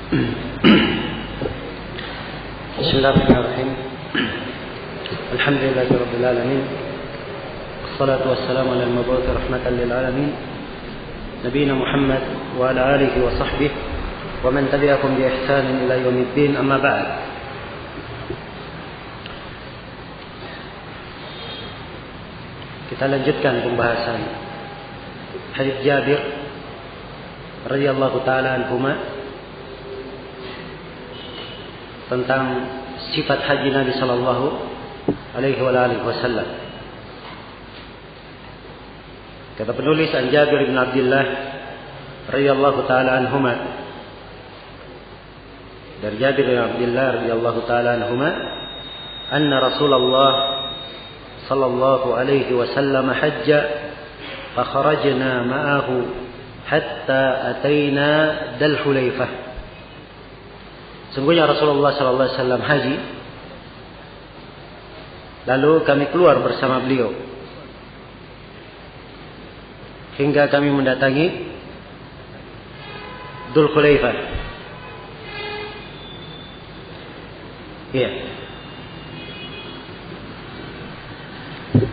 Bismillahirrahmanirrahim. Alhamdulillahirabbil alamin. Wassalatu wassalamu ala al-mab'uts rahmatan lil alamin. Nabiyina Muhammad wa ala alihi wa sahbihi wa man tabi'ahum bi ihsan ila yaumiddin. Amma ba'd. Kita lanjutkan pembahasan hadis Jabir radhiyallahu taala anhuma tentang sifat haji Nabi sallallahu alaihi wasallam. Kata penulis, an Jabir bin Abdullah radhiyallahu taala anhuma, dari Jabir bin Abdullah radhiyallahu taala anhuma, anna Rasulullah sallallahu alaihi wasallam hajja fa kharajna ma'ahu hatta ataina Dal Hulaifah. Sungguhnya Rasulullah sallallahu alaihi wasallam haji, lalu kami keluar bersama beliau hingga kami mendatangi Dzul Hulaifah. Iya.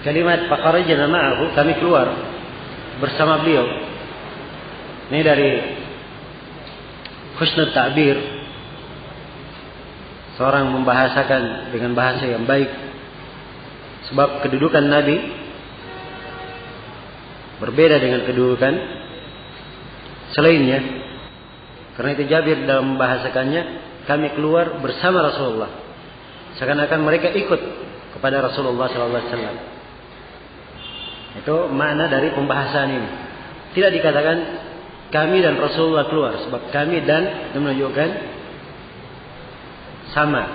Kalimat faqarajna ma'ahu, kami keluar bersama beliau. Ini dari husnul ta'bir, seorang membahasakan dengan bahasa yang baik. Sebab kedudukan Nabi berbeda dengan kedudukan selainnya. Karena itu Jabir dalam membahasakannya, kami keluar bersama Rasulullah, seakan-akan mereka ikut kepada Rasulullah SAW. Itu makna dari pembahasan ini. Tidak dikatakan kami dan Rasulullah keluar, sebab kami dan menunjukkan sama.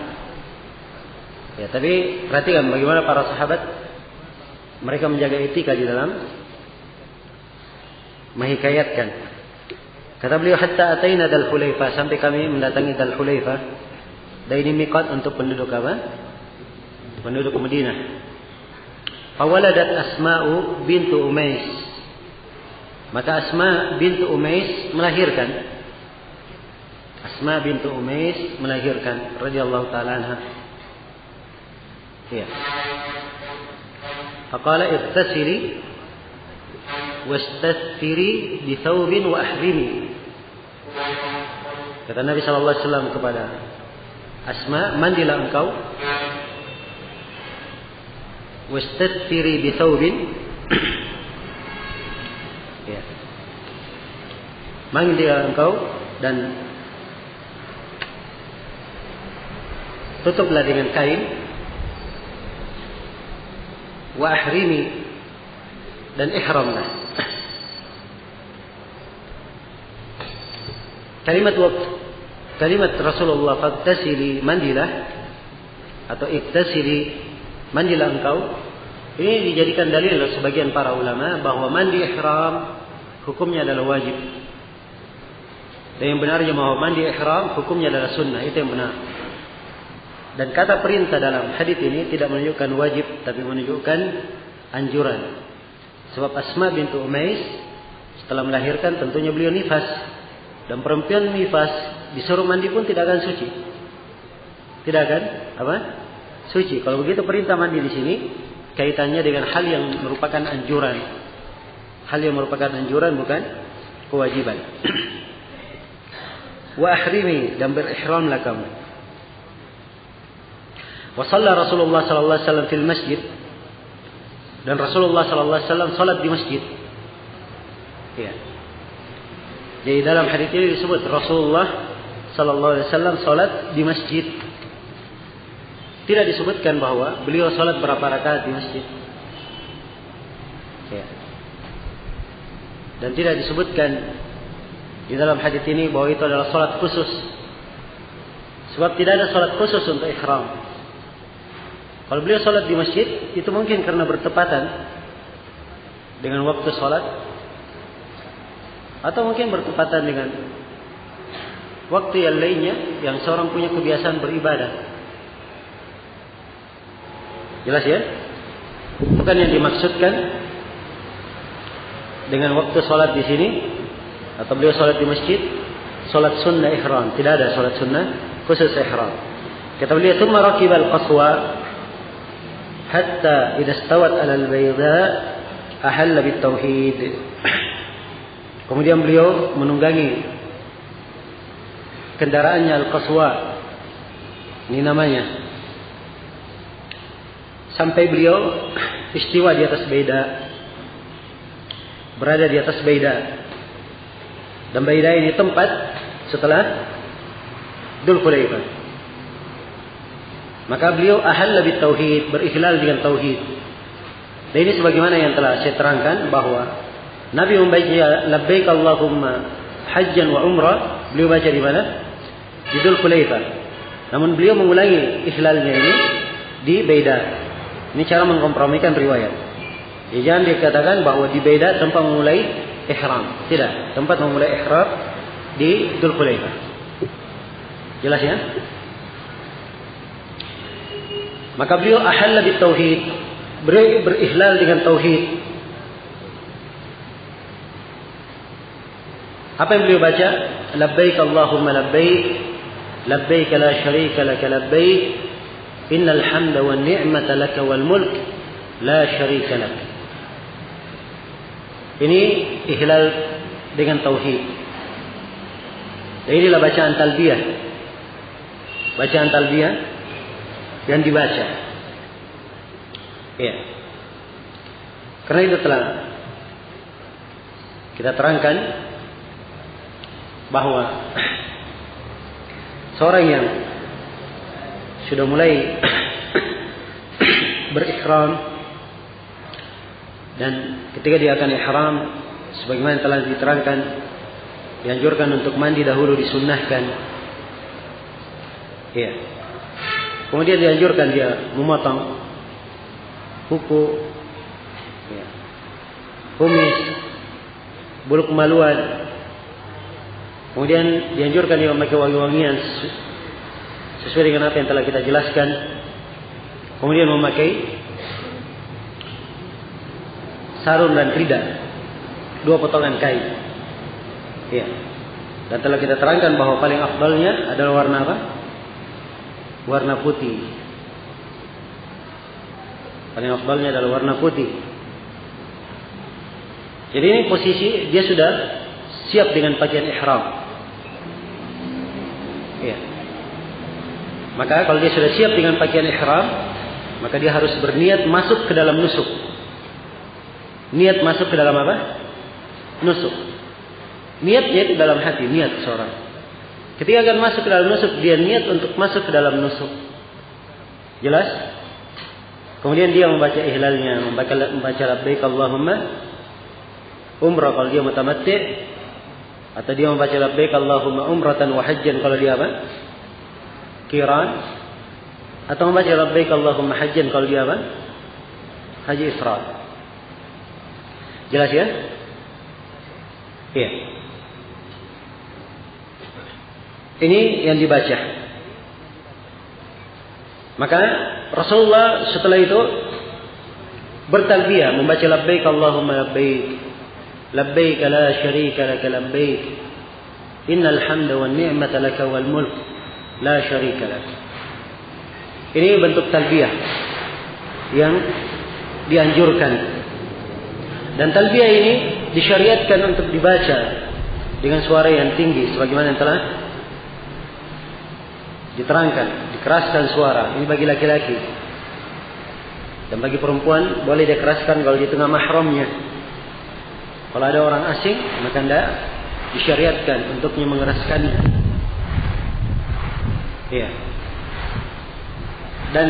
Ya, tapi perhatikan bagaimana para sahabat mereka menjaga etika di dalam menghikayatkan. Kata beliau, hatta ataina Dal Hulaifah, sampai kami mendatangi Dal Hulaifah. Dan ini miqat untuk penduduk apa? Penduduk Madinah. Fawaladat Asma'u bintu Umais. Maka Asma bintu Umais melahirkan. Asma bintu Umais melahirkan radhiyallahu ta'ala anha. Ya. Faqala igtasili wastathiri bi thawbin wa ahrimi. Kata Nabi sallallahu alaihi wasallam kepada Asma, mandilah engkau, wastathiri bi thawbin. Ya. Mandilah engkau dan tutuplah dengan kain, wa ahrimi, dan ihramlah. Kalimat Rasulullah faktasili, mandilah, atau iktasili, mandilah engkau, ini dijadikan dalil oleh sebagian para ulama bahwa mandi ihram hukumnya adalah wajib. Dan yang benarnya bahwa mandi ihram hukumnya adalah sunnah, itu yang benar. Dan kata perintah dalam hadis ini tidak menunjukkan wajib, tapi menunjukkan anjuran. Sebab Asma bintu Umais setelah melahirkan tentunya beliau nifas, dan perempuan nifas disuruh mandi pun tidak akan suci. Tidak akan apa? Suci. Kalau begitu perintah mandi di sini kaitannya dengan hal yang merupakan anjuran. Hal yang merupakan anjuran, bukan kewajiban. Wa ahrimi, dan berihramlah kamu. Wa shalla Rasulullah sallallahu alaihi wasallam fil masjid, dan Rasulullah sallallahu alaihi wasallam salat di masjid. Ya. Jadi dalam hadis ini disebut Rasulullah sallallahu alaihi wasallam salat di masjid. Tidak disebutkan bahwa beliau salat berapa rakaat di masjid. Ya. Dan tidak disebutkan di dalam hadis ini bahwa itu adalah salat khusus. Sebab tidak ada salat khusus untuk ihram. Kalau beliau salat di masjid, itu mungkin karena bertepatan dengan waktu salat, atau mungkin bertepatan dengan waktu yang lainnya yang seorang punya kebiasaan beribadah. Jelas ya? Bukan yang dimaksudkan dengan waktu salat di sini, atau beliau salat di masjid, salat sunnah ihram, tidak ada salat sunnah khusus ihram. Kata beliau, "Tsumma rakiba al-qaswa hatta idza stawat 'ala al-bayda ahalla bit-tauhid." Kemudian beliau menunggangi kendaraannya al-qaswa. Ini namanya. Sampai beliau istiwa di atas Baida. Berada di atas Baida. Dan Baida ini tempat setelah Dzul Khulaifah. Maka beliau ahalla bit tauhid, berihlal dengan tauhid. Dan ini sebagaimana yang telah saya terangkan bahwa Nabi membaca labbaik Allahumma hajjan wa umrah, beliau baca di mana? Di Dzul Khulaifah. Namun beliau mengulangi ihlalnya ini di Baida. Ini cara mengkompromikan riwayat. Jadi jangan dikatakan bahwa di Baida tempat memulai ihram. Tidak, tempat memulai ihram di Dzul Khulaifah. Jelas ya? Maka beliau ahalla bit tauhid, berihlal dengan tauhid. Apa yang beliau baca? Labbaik Allahumma labbaik, labbaik la syarika laka labbaik, innal hamda wan ni'mata laka wal mulk la syarika lak. Ini ihlal dengan tauhid. Dan inilah bacaan talbiyah. Bacaan talbiyah yang dibaca. Ya. Karena itu telah kita terangkan bahwa seorang yang sudah mulai berihram dan ketika dia akan ihram sebagaimana telah diterangkan, dianjurkan untuk mandi dahulu, disunnahkan. Ya. Kemudian dianjurkan dia memotong kuku, ya, kumis, bulu kemaluan. Kemudian dianjurkan dia memakai wangi-wangian sesuai dengan apa yang telah kita jelaskan. Kemudian memakai sarung dan rida, 2 potongan kain. Ya. Dan telah kita terangkan bahwa paling afdalnya adalah warna apa? Warna putih. Paling afdalnya adalah warna putih. Jadi ini posisi dia sudah siap dengan pakaian ihram. Ya. Maka kalau dia sudah siap dengan pakaian ihram, maka dia harus berniat masuk ke dalam nusuk. Niat masuk ke dalam apa? Nusuk. Niatnya itu dalam hati, niat seorang. Ketika akan masuk ke dalam nusuk, dia niat untuk masuk ke dalam nusuk. Jelas? Kemudian dia membaca ihlalnya, membaca labbaik Allahumma umrah kalau dia mutamatti, atau dia membaca labbaik Allahumma umratan wa hajjan kalau dia apa? Qiran, atau membaca labbaik Allahumma hajjan kalau dia apa? Haji ifrad. Jelas ya? Iya. Ini yang dibaca. Maka Rasulullah setelah itu bertalbiyah, membaca labbaik Allahumma labbaik, labbaik la syarika laka labbaik, innal hamda wan ni'mata laka wal mulk la syarika lak. Ini bentuk talbiyah yang dianjurkan. Dan talbiyah ini disyariatkan untuk dibaca dengan suara yang tinggi sebagaimana yang telah diterangkan, dikeraskan suara. Ini bagi laki-laki. Dan bagi perempuan boleh dikeraskan kalau di tengah mahramnya. Kalau ada orang asing, maka tidak disyariatkan untuknya mengeraskannya. Iya. Dan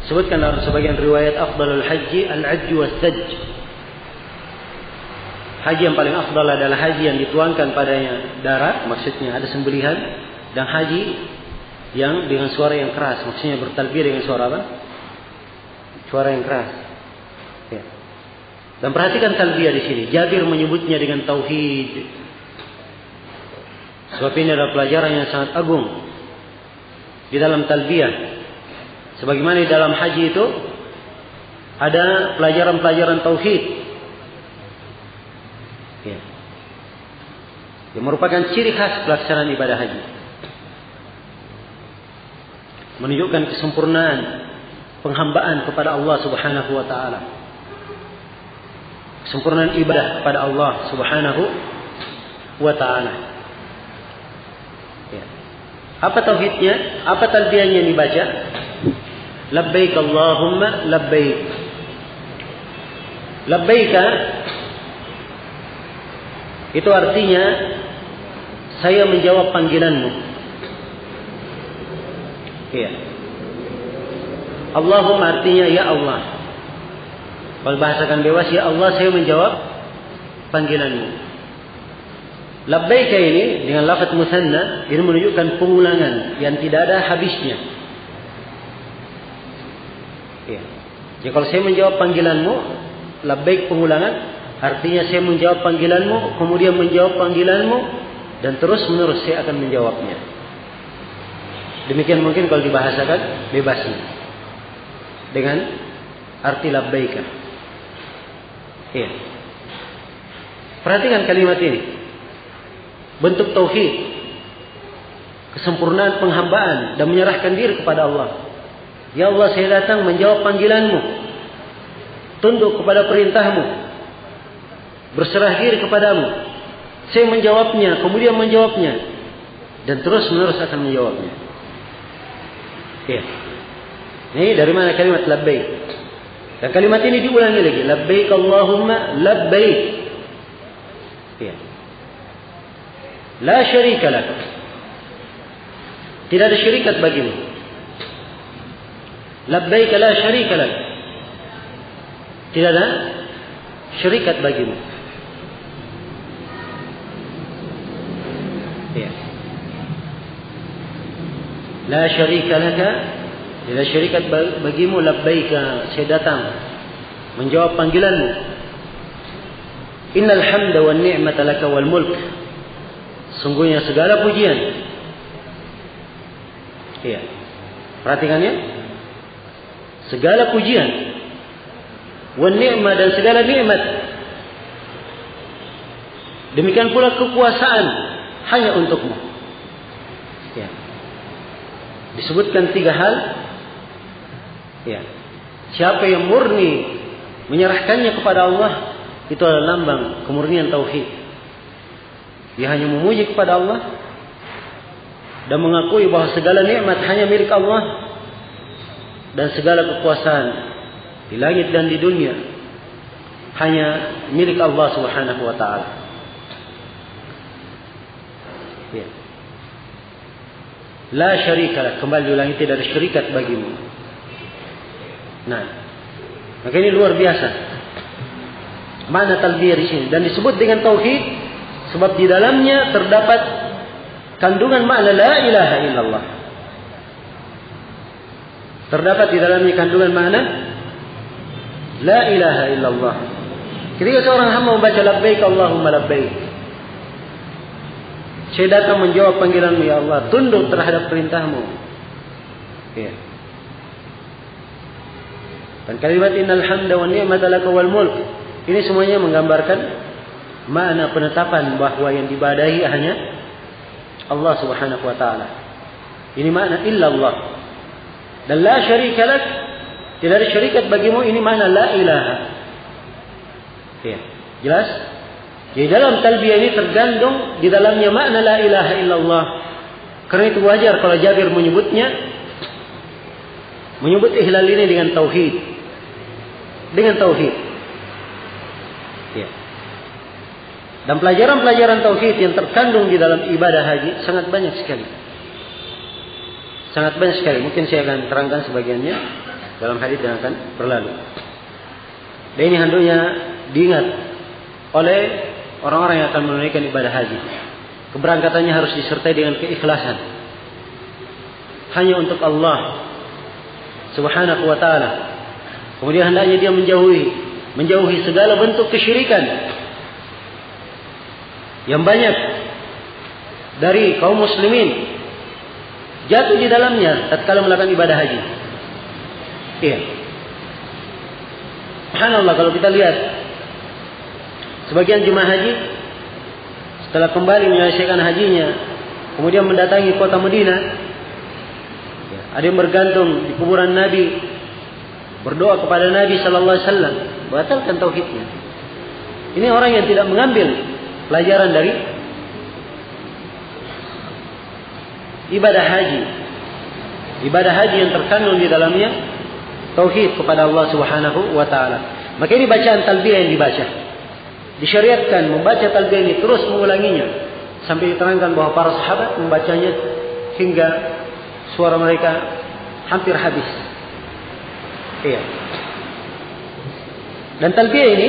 sebutkan dalam sebagian riwayat afdalul haji al-ajju was-sajj. Haji yang paling afdal adalah haji yang dituangkan padanya darah, maksudnya ada sembelihan, dan haji yang dengan suara yang keras, maksudnya bertalbiyah dengan suara apa? Suara yang keras. Ya. Dan perhatikan talbiyah di sini. Jabir menyebutnya dengan tauhid. Sebab ini adalah pelajaran yang sangat agung di dalam talbiyah. Sebagaimana di dalam haji itu ada pelajaran-pelajaran tauhid. Ya. yang merupakan ciri khas pelaksanaan ibadah haji. Menunjukkan kesempurnaan penghambaan kepada Allah Subhanahu wa taala. Kesempurnaan ibadah kepada Allah Subhanahu wa taala. Ya. Apa tauhidnya? Apa talbiyahnya yang dibaca? Labbaik Allahumma labbaik. Labbaika itu artinya saya menjawab panggilanmu. Iya. Allahumma artinya ya Allah. Kalau bahasakan bebas, ya Allah saya menjawab panggilanmu. Labbaika ini dengan lafaz musanna ini menunjukkan pengulangan yang tidak ada habisnya. Iya. Jadi kalau saya menjawab panggilanmu, labbaik pengulangan, artinya saya menjawab panggilanmu, kemudian menjawab panggilanmu, dan terus menerus saya akan menjawabnya. Demikian mungkin kalau dibahasakan bebasnya dengan arti labbaika. Iya. Perhatikan kalimat ini. Bentuk tauhid, kesempurnaan penghambaan dan menyerahkan diri kepada Allah. Ya Allah, saya datang menjawab panggilanmu, tunduk kepada perintahmu, berserah diri kepadamu. Saya menjawabnya, kemudian menjawabnya, dan terus menerus akan menjawabnya. Ya. Ini dari mana kalimat labbaik? Dan kalimat ini diulangi lagi. Labbaik Allahumma labbaik. Ya. La syarika lak. Tidak ada syarikat bagimu. Labbaik la syarika lak. Tidak ada syarikat bagimu. Ya. La syarika laka. Tidak syarikat bagimu. Labbaika, saya datang menjawab panggilanmu. Innal hamda wan ni'mata laka wal mulk. Sungguhnya segala pujian. Iya. Perhatikannya. Segala pujian. Wan ni'mah, dan segala nikmat. Demikian pula kekuasaan hanya untukmu. Ya. Disebutkan 3 hal. Ya. Siapa yang murni menyerahkannya kepada Allah, itu adalah lambang kemurnian tauhid. Dia hanya memuji kepada Allah dan mengakui bahwa segala nikmat hanya milik Allah dan segala kekuasaan di langit dan di dunia hanya milik Allah Subhanahu wa taala. Ya. La syarika lak, kembali diulangi, tidak ada syarikat bagimu. Nah, maka ini luar biasa makna talbiyah di sini, dan disebut dengan tauhid sebab di dalamnya terdapat kandungan makna la ilaha illallah. Terdapat di dalamnya kandungan makna la ilaha illallah. Ketika seorang hamba membaca labbaik Allahumma labbaik, saya datang menjawab panggilanmu ya Allah, tunduk terhadap perintahmu. Ya. Dan kalimat innal hamda wan ni'mata laka wal mulk, ini semuanya menggambarkan makna penetapan bahwa yang diibadahi hanya Allah Subhanahu wa taala. Ini makna illallah. Dan la syarika lak, tidak ada syarikat bagimu, ini makna la ilaha. Ya, jelas? Di dalam talbiyah ini tergandung di dalamnya makna la ilaha illallah. Karena itu wajar kalau Jabir menyebut ihlal ini dengan tauhid. Dengan tauhid. Ya. Dan pelajaran-pelajaran tauhid yang terkandung di dalam ibadah haji sangat banyak sekali. Sangat banyak sekali. Mungkin saya akan terangkan sebagiannya dalam hadis yang akan berlalu. Dan ini hendaknya diingat oleh orang-orang yang akan menunaikan ibadah haji. Keberangkatannya harus disertai dengan keikhlasan. Hanya untuk Allah Subhanahu wa ta'ala. Kemudian hendaknya dia menjauhi segala bentuk kesyirikan yang banyak dari kaum muslimin jatuh di dalamnya tatkala melakukan ibadah haji. Iya. Subhanallah, kalau kita lihat sebagian jemaah haji setelah kembali menyelesaikan hajinya, kemudian mendatangi kota Madinah, ada yang bergantung di kuburan Nabi, berdoa kepada Nabi sallallahu alaihi wasallam, batalkan tauhidnya. Ini orang yang tidak mengambil pelajaran dari ibadah haji. Ibadah haji yang terkandung di dalamnya tauhid kepada Allah Subhanahu wa taala. Maka ini bacaan talbiyah yang dibaca. Disyariatkan membaca talbiyah ini terus mengulanginya sampai diterangkan bahwa para sahabat membacanya hingga suara mereka hampir habis. Iya. Dan talbiyah ini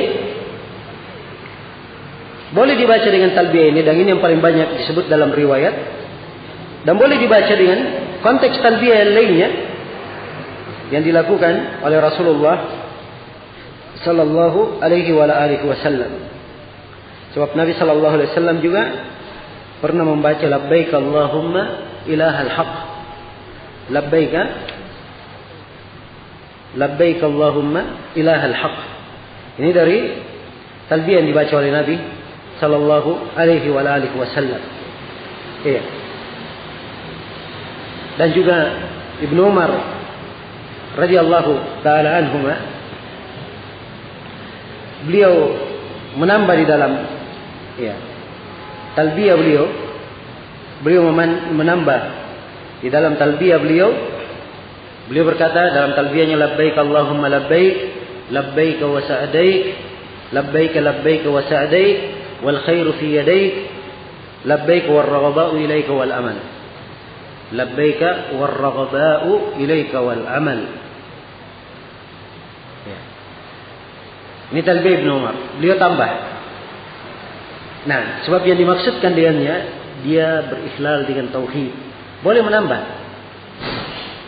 boleh dibaca dengan talbiyah ini, dan ini yang paling banyak disebut dalam riwayat, dan boleh dibaca dengan konteks talbiyah yang lainnya yang dilakukan oleh Rasulullah sallallahu alaihi wasallam. Sebab Nabi sallallahu alaihi wasallam juga pernah membaca labbaik Allahumma ilahal haq. Labbaik Allahumma ilahal haq. Ini dari talbiyah yang dibaca oleh Nabi sallallahu alaihi wasallam. Iya. Dan juga Ibnu Umar radhiyallahu taala anhuma, beliau menambah di dalam talbiyah beliau menambah di dalam talbiyah beliau berkata dalam talbiyahnya, labbaik Allahumma labbaik, labbaik wa sa'daik, labbaik wa sa'daik, wal khairu fi yadaik, labbaik war raghaba'u ilaika wal amal. Labbaik war raghaba'u ilaika wal amal. Ini talbiyah Ibnu Umar. Beliau tambah. Nah, sebab yang dimaksudkan dengannya, dia berikhlal dengan tauhid. Boleh menambah.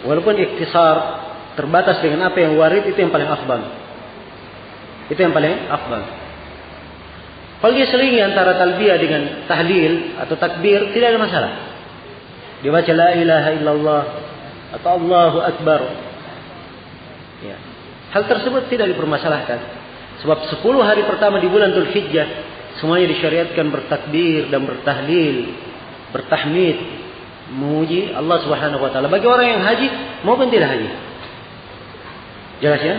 Walaupun ikhtisar, terbatas dengan apa yang warid, itu yang paling afdal. Itu yang paling afdal. Kalau dia selingi antara talbiyah dengan tahlil atau takbir, tidak ada masalah. Dia baca la ilaha illallah atau Allahu akbar. Ya. Hal tersebut tidak dipermasalahkan. Sebab 10 hari pertama di bulan Dzulhijjah semuanya disyariatkan bertakbir dan bertahlil, bertahmid, memuji Allah Subhanahu wa taala bagi orang yang haji maupun tidak haji. Jelas ya?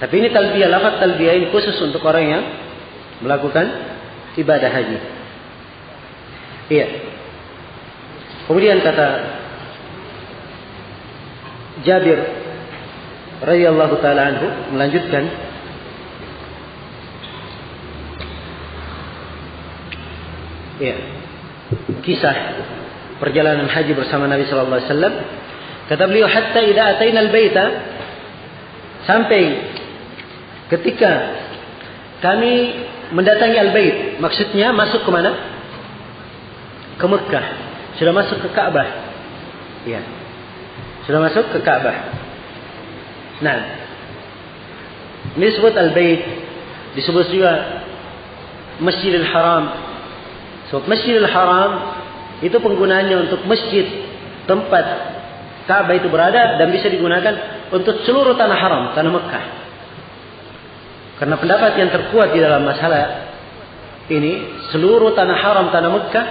Tapi ini talbiyah, lafaz talbiyah ini khusus untuk orang yang melakukan ibadah haji. Iya. Kemudian kata Jabir radhiyallahu taala anhu melanjutkan, kisah perjalanan haji bersama Nabi sallallahu alaihi wasallam. Kata beliau, hatta idza ataina al-baita, sampai ketika kami mendatangi al-bait, maksudnya masuk ke mana? Ke Mekah. Sudah masuk ke Ka'bah. Ya. Sudah masuk ke Ka'bah. Nah, ini disebut al-bait, disebut juga Masjidil Haram. Sebab Masjidil Haram itu penggunaannya untuk masjid tempat Ka'bah itu berada, dan bisa digunakan untuk seluruh tanah haram, tanah Mekah. Karena pendapat yang terkuat di dalam masalah ini, seluruh tanah haram, tanah Mekah,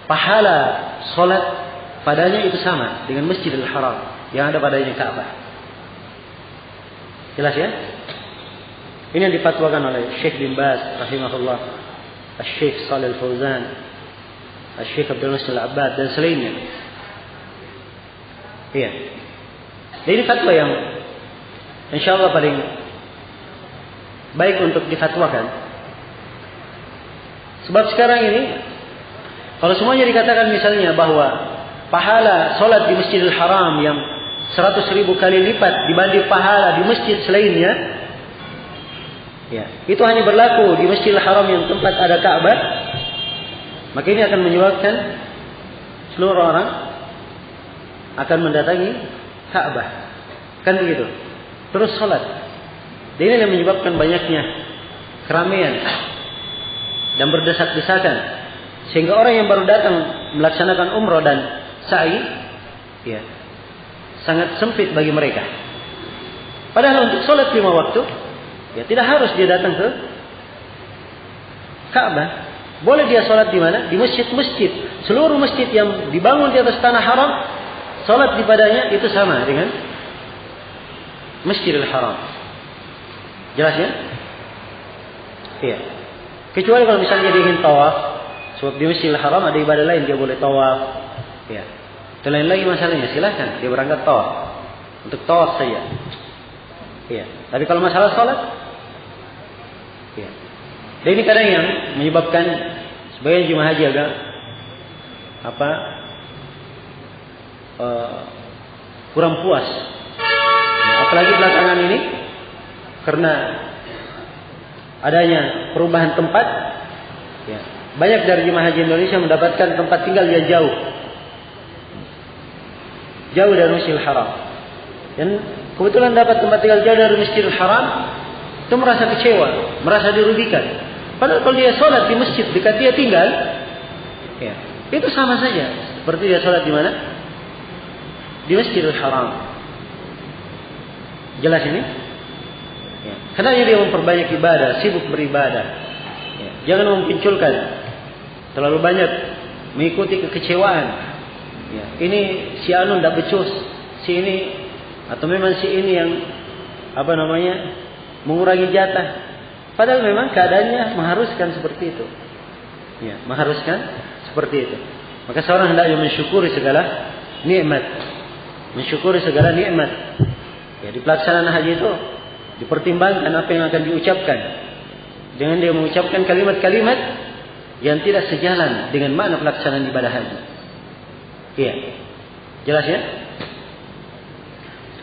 pahala solat padanya itu sama dengan Masjidil Haram yang ada padanya Ka'bah. Jelas ya? Ini yang difatwakan oleh Syekh bin Baz rahimahullah, Syekh Shalih Al-Fauzan, Syekh Abdul Nasir Al-Abbad, dan selainnya. Iya. Jadi ini fatwa yang insyaallah paling baik untuk difatwakan. Sebab sekarang ini kalau semuanya dikatakan misalnya bahwa pahala solat di Masjidil Haram yang 100.000 kali lipat dibanding pahala di masjid selainnya, ya, itu hanya berlaku di Masjidil Haram yang tempat ada Ka'bah, maka ini akan menyebabkan seluruh orang akan mendatangi Ka'bah. Kan begitu. Terus salat. Dan ini yang menyebabkan banyaknya keramaian dan berdesak-desakan, sehingga orang yang baru datang melaksanakan umrah dan sa'i, ya, sangat sempit bagi mereka. Padahal untuk salat 5 waktu, ya, tidak harus dia datang ke Ka'bah. Boleh dia sholat di mana? Di masjid-masjid. Seluruh masjid yang dibangun di atas tanah haram, sholat di padanya itu sama dengan Masjidil Haram. Jelas ya? Iya. Kecuali kalau misalnya dia ingin tawaf, sebab di Masjidil Haram ada ibadah lain, dia boleh tawaf. Iya. Itu lain lagi masalahnya, silakan dia berangkat tawaf. Untuk tawaf saja. Iya. Tapi kalau masalah sholat, iya. Dan ini kadang yang menyebabkan sebagian jemaah haji agak kurang puas. Ya, apalagi belakangan ini karena adanya perubahan tempat, ya, banyak dari jemaah haji Indonesia mendapatkan tempat tinggal yang jauh dari Masjidil Haram. Dan kebetulan dapat tempat tinggal jauh dari Masjidil Haram, itu merasa kecewa, merasa dirugikan. Padahal kalau dia sholat di masjid dekat dia tinggal, ya, itu sama saja seperti dia sholat di mana? Di Masjidil Haram. Jelas ini? Ya. Karena dia memperbanyak ibadah, sibuk beribadah. Ya. Jangan memunculkan terlalu banyak mengikuti kekecewaan. Ya. Ini si anu tidak becus, si ini atau memang si ini yang mengurangi jatah. Padahal memang keadaannya mengharuskan seperti itu. Ya, mengharuskan seperti itu. Maka seorang hendaknya mensyukuri segala nikmat. Mensyukuri segala nikmat. Ya, di pelaksanaan haji itu dipertimbangkan apa yang akan diucapkan. Dengan dia mengucapkan kalimat-kalimat yang tidak sejalan dengan makna pelaksanaan ibadah haji. Iya. Jelas ya?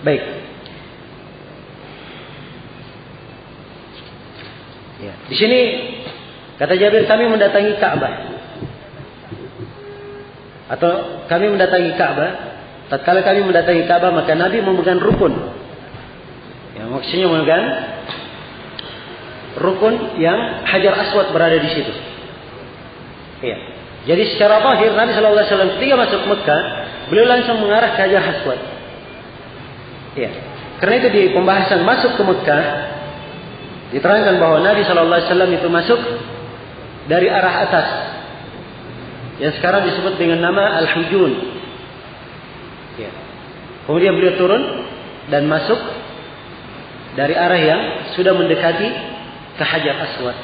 Baik. Ya. Di sini kata Jabir, kami mendatangi Ka'bah. Atau kami mendatangi Ka'bah. Tatkala kami mendatangi Ka'bah, maka Nabi memegang rukun. Ya, maksudnya memegang rukun yang Hajar Aswad berada di situ. Ya. Jadi secara zahir Nabi sallallahu alaihi wasallam ketika masuk Mekah, beliau langsung mengarah ke Hajar Aswad. Ya. Karena itu di pembahasan masuk ke Mekah diterangkan bahwa Nabi sallallahu alaihi wasallam itu masuk dari arah atas, yang sekarang disebut dengan nama Al-Hujun. Ya. Kemudian beliau turun dan masuk dari arah yang sudah mendekati ke Hajar Aswad.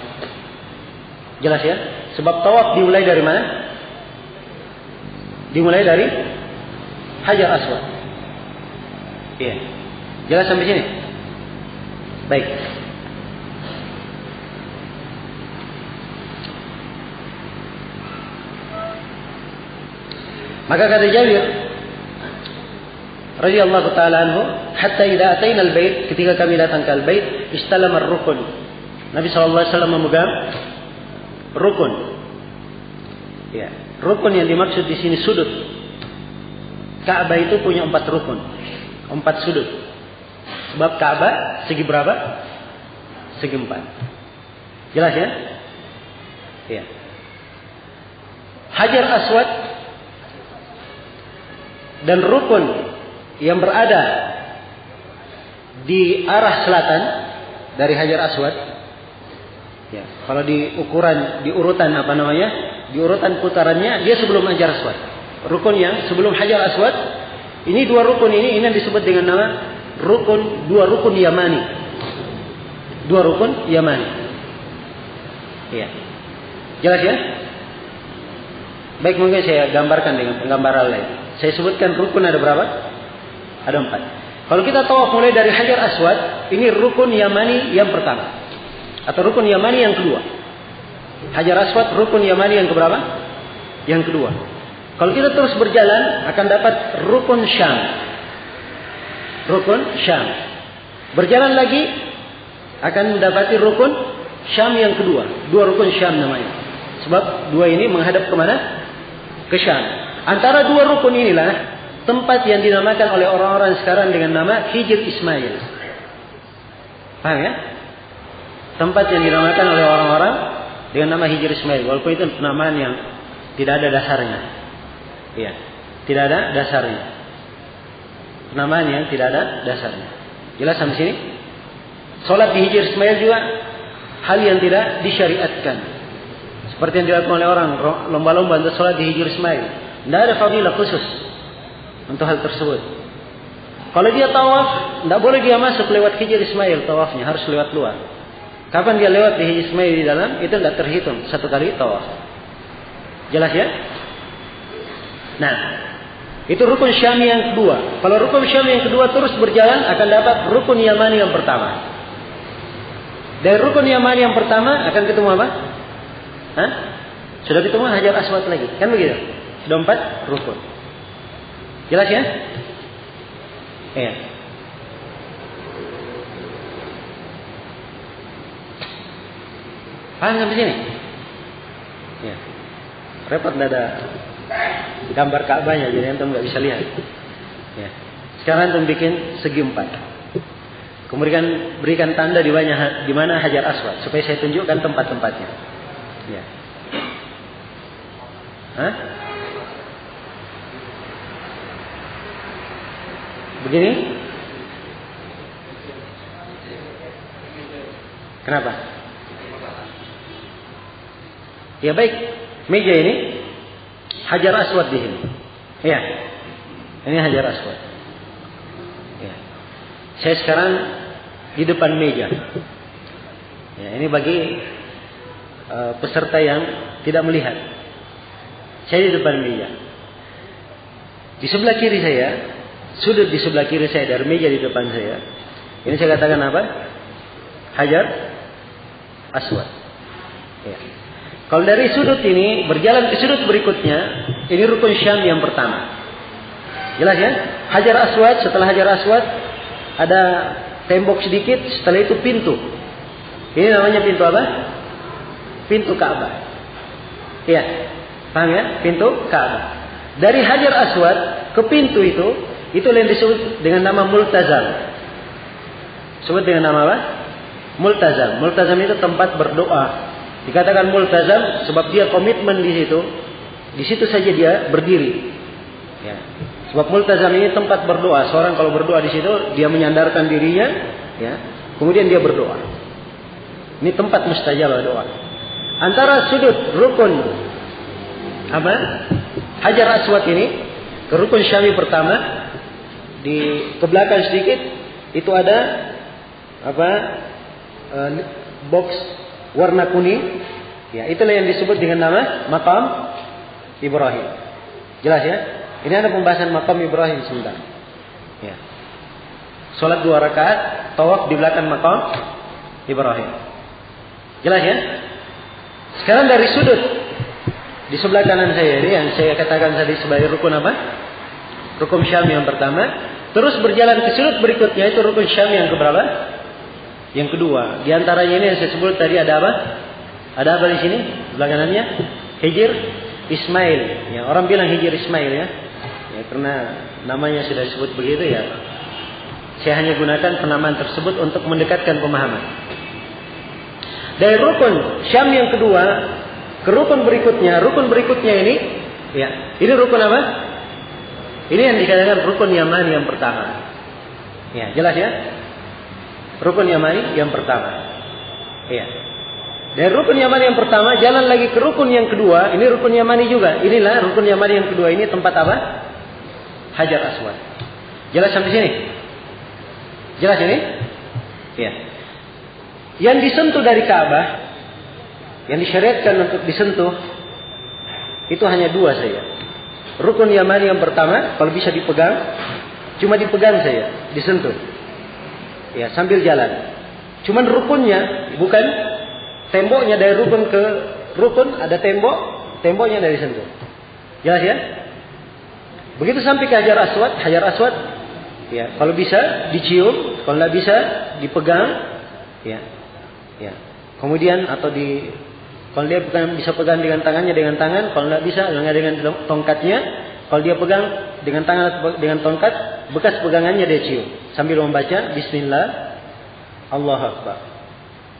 Jelas ya? Sebab tawaf dimulai dari mana? Dimulai dari Hajar Aswad. Iya. Jelas sampai sini? Baik. Maka kata Jabir radhiyallahu taala anhu, hatta idza ataina al-bait, ketika kami datang ke al-bait, istalama ar-rukun. Nabi sallallahu alaihi wasallam memegang rukun. Ya, rukun yang dimaksud di sini sudut. Ka'bah itu punya 4 rukun, 4 sudut. Sebab Ka'bah segi berapa? Segi 4. Jelas ya? Ya. Hajar Aswad dan rukun yang berada di arah selatan dari Hajar Aswad. Ya, kalau di urutan di urutan putarannya dia sebelum Hajar Aswad. Rukun yang sebelum Hajar Aswad, ini 2 rukun ini yang disebut dengan nama rukun, 2 rukun Yamani. 2 rukun Yamani. Ya. Jelas ya? Baik, mungkin saya gambarkan dengan penggambaran lain. Saya sebutkan rukun ada berapa? Ada 4. Kalau kita tawaf mulai dari Hajar Aswad, ini rukun Yamani yang pertama. Atau rukun Yamani yang kedua. Hajar Aswad rukun Yamani yang keberapa? Yang kedua. Kalau kita terus berjalan akan dapat rukun Syam. Rukun Syam. Berjalan lagi akan mendapati rukun Syam yang kedua. 2 rukun Syam namanya. Sebab 2 ini menghadap kemana? Ke Syam. Antara 2 rukun inilah tempat yang dinamakan oleh orang-orang sekarang dengan nama Hijr Ismail. Paham ya? Tempat yang dinamakan oleh orang-orang dengan nama Hijr Ismail. Walaupun itu penamaan yang tidak ada dasarnya. Iya, tidak ada dasarnya. Penamaan yang tidak ada dasarnya. Jelas sampai sini? Salat di Hijr Ismail juga hal yang tidak disyariatkan. Seperti yang dilakukan oleh orang lomba-lomba untuk sholat di Hijr Ismail. Tidak ada fadilah khusus untuk hal tersebut. Kalau dia tawaf, tidak boleh dia masuk lewat Hijr Ismail tawafnya, harus lewat luar. Kapan dia lewat di Hijr Ismail di dalam, itu tidak terhitung satu kali tawaf. Jelas ya? Nah, itu rukun Syami yang kedua. Kalau rukun Syami yang kedua terus berjalan, akan dapat rukun Yamani yang pertama. Dari rukun Yamani yang pertama akan ketemu apa? Hah? Sudah ketemu Hajar Aswad lagi, kan begitu? Sudah 4 rukun. Jelas ya? Iya. Paham sampai sini? Ya. Repot tidak ada gambar Ka'bahnya, jadi antum nggak bisa lihat. Ya. Sekarang antum bikin segi 4. Kemudian berikan tanda di mana Hajar Aswad supaya saya tunjukkan tempat-tempatnya. Ya. Hah? Begini? Kenapa? Ya baik, meja ini Hajar Aswad di sini. Ya, ini Hajar Aswad. Ya. Saya sekarang di depan meja. Ya, ini bagi peserta yang tidak melihat. Saya di depan meja. Di sebelah kiri saya, sudut di sebelah kiri saya dari meja di depan saya. Ini saya katakan apa? Hajar Aswad. Ya. Kalau dari sudut ini berjalan ke sudut berikutnya, ini rukun Syam yang pertama. Jelas ya? Hajar Aswad, setelah Hajar Aswad ada tembok sedikit, setelah itu pintu. Ini namanya pintu apa? Pintu Ka'bah. Iya. Paham ya? Pintu Ka'bah. Dari Hajar Aswad ke pintu itu yang disebut dengan nama Multazam. Sebut dengan nama apa? Multazam. Multazam itu tempat berdoa. Dikatakan multazam sebab dia komitmen di situ. Di situ saja dia berdiri. Ya. Sebab multazam ini tempat berdoa. Seorang kalau berdoa di situ, dia menyandarkan dirinya, ya. Kemudian dia berdoa. Ini tempat mustajabah doa. Antara sudut rukun apa? Hajar Aswad ini ke rukun Syami pertama, di ke belakang sedikit itu ada apa? Box warna kuning, ya itulah yang disebut dengan nama Maqam Ibrahim. Jelas ya? Ini ada pembahasan Maqam Ibrahim sebentar. Ya. Salat 2 rakaat, tawaf di belakang Maqam Ibrahim. Jelas ya? Sekarang dari sudut di sebelah kanan saya ini yang saya katakan tadi sebagai rukun apa? Rukun Syam yang pertama, terus berjalan ke sudut berikutnya itu rukun Syam yang keberapa? Yang kedua, di antaranya ini yang saya sebut tadi ada apa? Ada apa di sini? Belakangnya Hijr Ismail. Ya, orang bilang Hijr Ismail ya. Ya, karena namanya sudah disebut begitu ya. Saya hanya gunakan penamaan tersebut untuk mendekatkan pemahaman. Dari rukun Syam yang kedua ke rukun berikutnya ini, ya, ini rukun apa? Ini yang dikatakan rukun Yamani yang pertama. Ya, jelas ya? Rukun Yamani yang pertama. Iya. Dari rukun Yamani yang pertama jalan lagi ke rukun yang kedua. Ini rukun Yamani juga. Inilah rukun Yamani yang kedua. Ini tempat apa? Hajar Aswad. Jelas sampai sini? Jelas ini? Iya. Yang disentuh dari Ka'bah, yang disyariatkan untuk disentuh, itu hanya 2 saja. Rukun Yamani yang pertama, kalau bisa dipegang, cuma dipegang saja, disentuh. Ya, sambil jalan. Cuman rukunnya, bukan temboknya dari rukun ke rukun, ada temboknya dari sentuh. Jelas ya? Begitu sampai ke Hajar Aswad, ya, kalau bisa dicium, kalau tidak bisa dipegang, ya. Ya. Kemudian atau kalau dia bisa pegang dengan tangannya dengan tangan, kalau tidak bisa dengan tongkatnya, kalau dia pegang dengan tangan atau dengan tongkat, bekas pegangannya dia cium sambil membaca Bismillah, Allahu Akbar.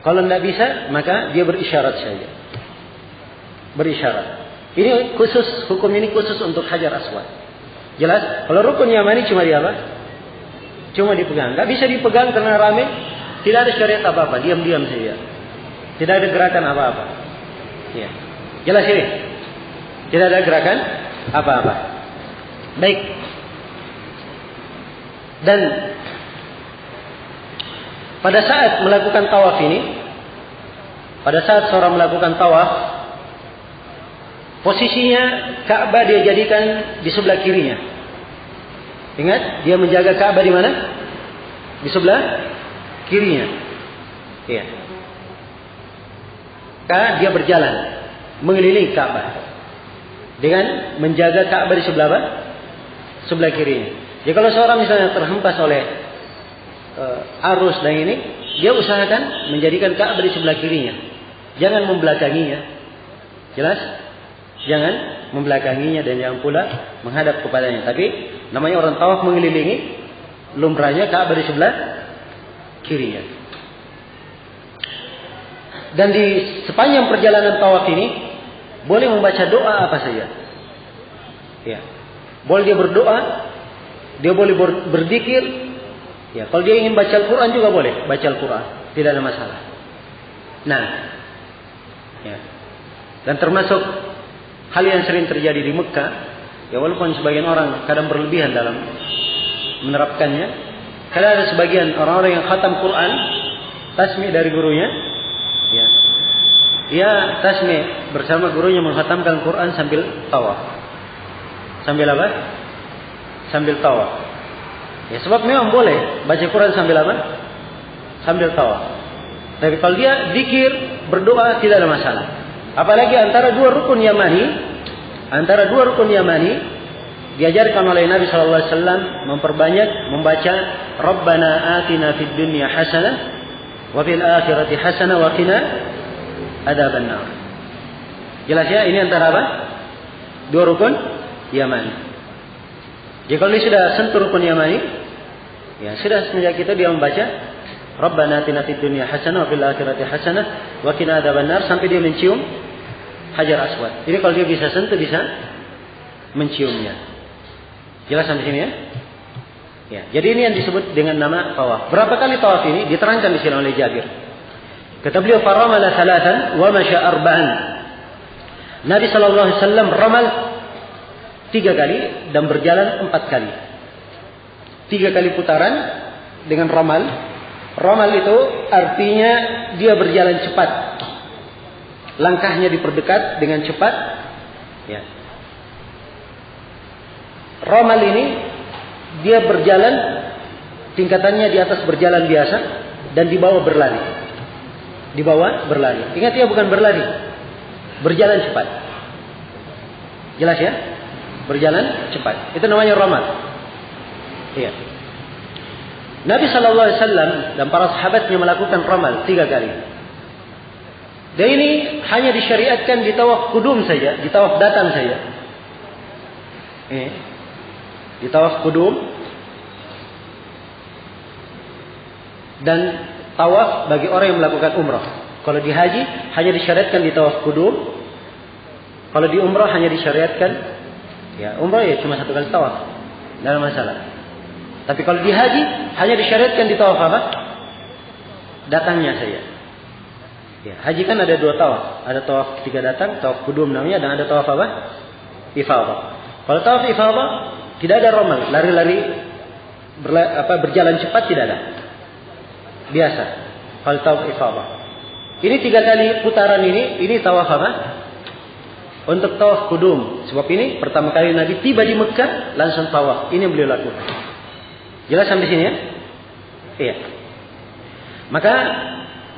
Kalau tidak bisa, maka dia berisyarat saja. Berisyarat. Ini khusus, hukum ini khusus untuk Hajar Aswad. Jelas? Kalau rukun Yamani cuma dia apa? Cuma dipegang. Tidak bisa dipegang karena ramai. Tidak ada syariat apa-apa. Diam-diam saja. Tidak ada gerakan apa-apa. Ya. Jelas ini? Tidak ada gerakan apa-apa. Baik. Dan pada saat melakukan tawaf ini, pada saat seorang melakukan tawaf, posisinya Ka'bah dia jadikan di sebelah kirinya. Ingat, dia menjaga Ka'bah di mana? Di sebelah kirinya. Iya. Karena dia berjalan mengelilingi Ka'bah dengan menjaga Ka'bah di sebelah apa? Sebelah kirinya. Jadi kalau seorang misalnya terhempas oleh arus dan ini, dia usahakan menjadikan Ka'bah di sebelah kirinya. Jangan membelakanginya. Jelas? Jangan membelakanginya dan jangan pula menghadap kepadanya. Tapi namanya orang tawaf mengelilingi, lumrahnya Ka'bah di sebelah kirinya. Dan di sepanjang perjalanan tawaf ini boleh membaca doa apa saja. Ya. Boleh dia berdoa, dia boleh berzikir. Ya, kalau dia ingin baca Al-Quran juga boleh baca Al-Quran, tidak ada masalah. Nah, ya. Dan termasuk hal yang sering terjadi di Mekah, ya walaupun sebagian orang kadang berlebihan dalam menerapkannya, kadang ada sebagian orang-orang yang khatam Quran, tasmi' dari gurunya, ya, ia tasmi' bersama gurunya menghatamkan Quran sambil tawaf. Sambil apa? Sambil tawaf. Ya, sebab memang boleh baca Quran sambil apa? Sambil tawaf. Tapi kalau dia zikir, berdoa tidak ada masalah. Apalagi antara dua rukun Yamani diajarkan oleh Nabi sallallahu alaihi wasallam memperbanyak membaca Rabbana atina fid dunya hasanah wa fil akhirati hasanah wa qina adzabannar. Jelas ya, ini antara apa? Dua rukun Yamani. Jika kalau dia sudah sentuh rukun Yamani, ya sudah semenjak itu dia membaca Rabbana atina fid dunya hasanah wa fil akhirati hasanah wa qina adzabannar sampai dia mencium Hajar Aswad. Ini kalau dia bisa sentuh, bisa menciumnya. Jelas sampai sini ya? Ya, jadi ini yang disebut dengan nama tawaf. Berapa kali tawaf ini diterangkan di sini oleh Jabir. Kata beliau, "Faramala thalathan wa masya arba'an." Nabi sallallahu alaihi wasallam ramal 3 kali dan berjalan 4 kali. 3 kali putaran dengan ramal. Ramal itu artinya dia berjalan cepat. Langkahnya diperdekat dengan cepat. Ya. Ramal ini dia berjalan tingkatannya di atas berjalan biasa dan di bawah berlari. Di bawah berlari. Ingat ya, bukan berlari. Berjalan cepat. Jelas ya? Berjalan cepat. Itu namanya ramal. Iya. Nabi sallallahu alaihi wasallam dan para sahabatnya melakukan ramal 3 kali. Dan ini hanya disyariatkan di tawaf kudum saja, di tawaf datang saja. Di tawaf kudum dan tawaf bagi orang yang melakukan umrah. Kalau di haji hanya disyariatkan di tawaf kudum. Kalau di umrah hanya disyariatkan, ya umrah ya cuma 1 kali tawaf, tidak ada masalah. Tapi kalau di haji hanya disyariatkan di tawaf apa? Datangnya saja. Ya, haji kan ada 2 tawaf. Ada tawaf 3 datang, tawaf kudum namanya, dan ada tawaf apa? Ifadah. Kalau tawaf ifadah tidak ada ramal, lari-lari berjalan cepat tidak ada. Biasa. Kalau tawaf ifadah. Ini 3 kali putaran ini tawaf apa? Untuk tawaf kudum. Sebab ini pertama kali Nabi tiba di Mekah langsung tawaf. Ini yang beliau lakukan. Jelas sampai sini ya? Iya. Maka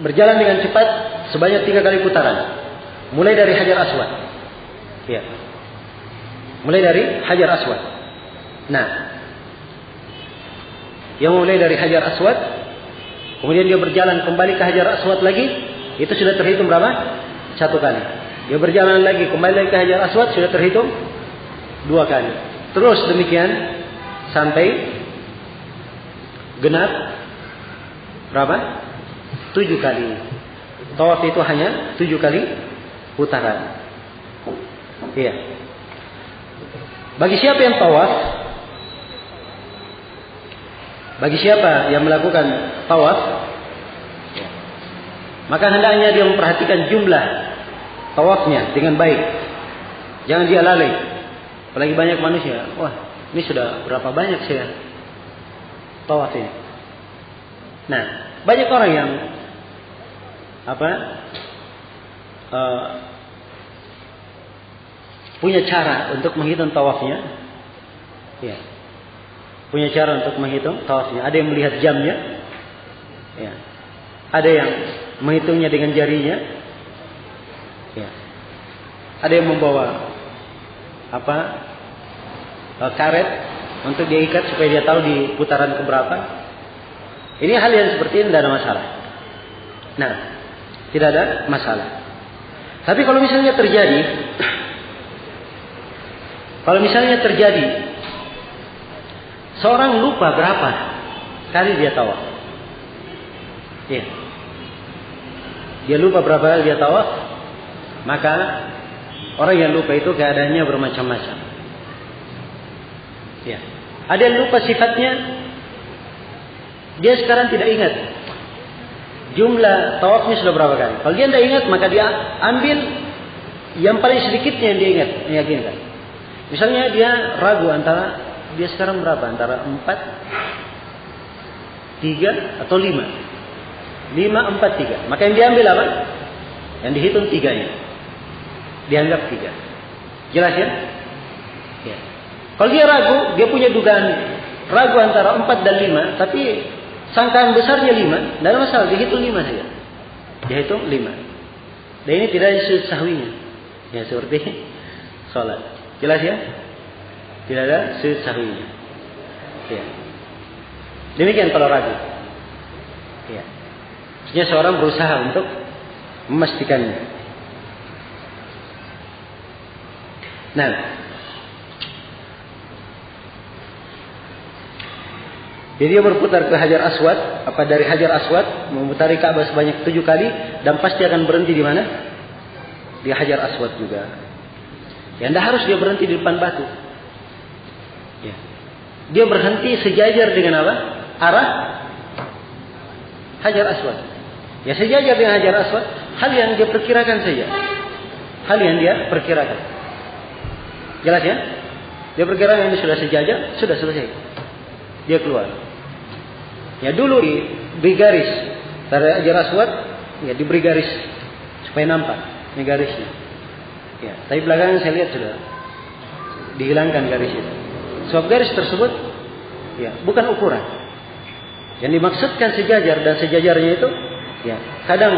berjalan dengan cepat sebanyak 3 kali putaran. Mulai dari Hajar Aswad. Iya. Mulai dari Hajar Aswad. Nah, yang mulai dari Hajar Aswad, kemudian dia berjalan kembali ke Hajar Aswad lagi, itu sudah terhitung berapa? 1 kali. Dia berjalan lagi kembali lagi ke Hajar Aswad, sudah terhitung 2 kali. Terus demikian sampai genap berapa? 7 kali. Tawaf itu hanya 7 kali putaran. Iya. Bagi siapa yang tawaf, bagi siapa yang melakukan tawaf, maka hendaknya dia memperhatikan jumlah tawafnya dengan baik. Jangan dia lalai. Apalagi banyak manusia. Wah, ini sudah berapa banyak saya tawaf ini. Nah, banyak orang yang punya cara untuk menghitung tawafnya. Ya. Punya cara untuk menghitung tawafnya. Ada yang melihat jamnya. Ya. Ada yang menghitungnya dengan jarinya. Ya. Ada yang membawa karet untuk dia ikat supaya dia tahu di putaran keberapa. Ini hal yang seperti ini tidak ada masalah. Nah, tidak ada masalah. Tapi kalau misalnya terjadi seorang lupa berapa kali dia tawaf. Ya. Dia lupa berapa kali dia tawaf, maka orang yang lupa itu keadaannya bermacam-macam. Ya. Ada yang lupa sifatnya, dia sekarang tidak ingat jumlah tawafnya sudah berapa kali. Kalau dia tidak ingat, maka dia ambil yang paling sedikitnya yang dia ingat, meyakinkan. Misalnya dia ragu antara dia sekarang berapa, antara 4, 3 atau 5. 5, 4, 3. Maka yang diambil apa? Yang dihitung 3-nya. Dianggap 3. Jelas ya? Ya. Kalau dia ragu, dia punya dugaan ragu antara 4 dan 5, tapi sangkaan besarnya 5, tidak ada masalah, dia hitung 5 saja. Dia hitung 5. Dan ini tidak ada sujud sahwinya. Ya, seperti sholat. Jelas ya? Tidak ada sujud sahwinya. Ya. Demikian kalau ragu. Ya. Maksudnya seorang berusaha untuk memastikannya. Nah, jadi dia berputar ke Hajar Aswad, dari Hajar Aswad memutari Ka'bah sebanyak 7 kali dan pasti akan berhenti di mana? Di Hajar Aswad juga. Ya, tidak harus dia berhenti di depan batu. Ya. Dia berhenti sejajar dengan apa? Arah Hajar Aswad. Ya, sejajar dengan Hajar Aswad, hal yang dia perkirakan saja. Hal yang dia perkirakan. Jelas ya? Dia perkirakan ini sudah sejajar, sudah selesai. Dia keluar. Ya, dulu diberi garis dari Hajar Aswad, ya diberi garis supaya nampak ini garisnya. Ya, tapi belakangan saya lihat sudah dihilangkan garis itu. Sebab garis tersebut ya bukan ukuran. Yang dimaksudkan sejajar dan sejajarnya itu ya kadang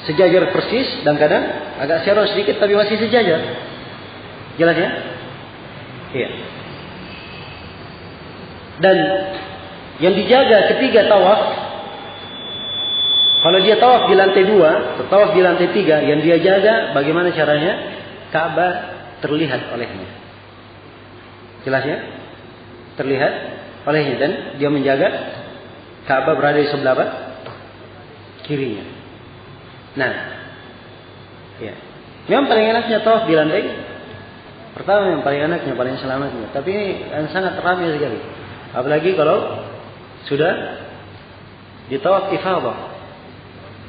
sejajar persis dan kadang agak serong sedikit tapi masih sejajar. Jelas ya? Iya. Dan yang dijaga ketiga tawaf, kalau dia tawaf di lantai 2 atau tawaf di lantai 3, yang dia jaga bagaimana caranya Ka'bah terlihat olehnya. Jelas ya? Terlihat olehnya dan dia menjaga Ka'bah berada di sebelah apa? Kirinya. Nah, ya. Memang paling enaknya tawaf di lantai pertama, yang paling enaknya, paling selamatnya. Tapi ini sangat ramai sekali. Apalagi kalau sudah di tawaf ifadah.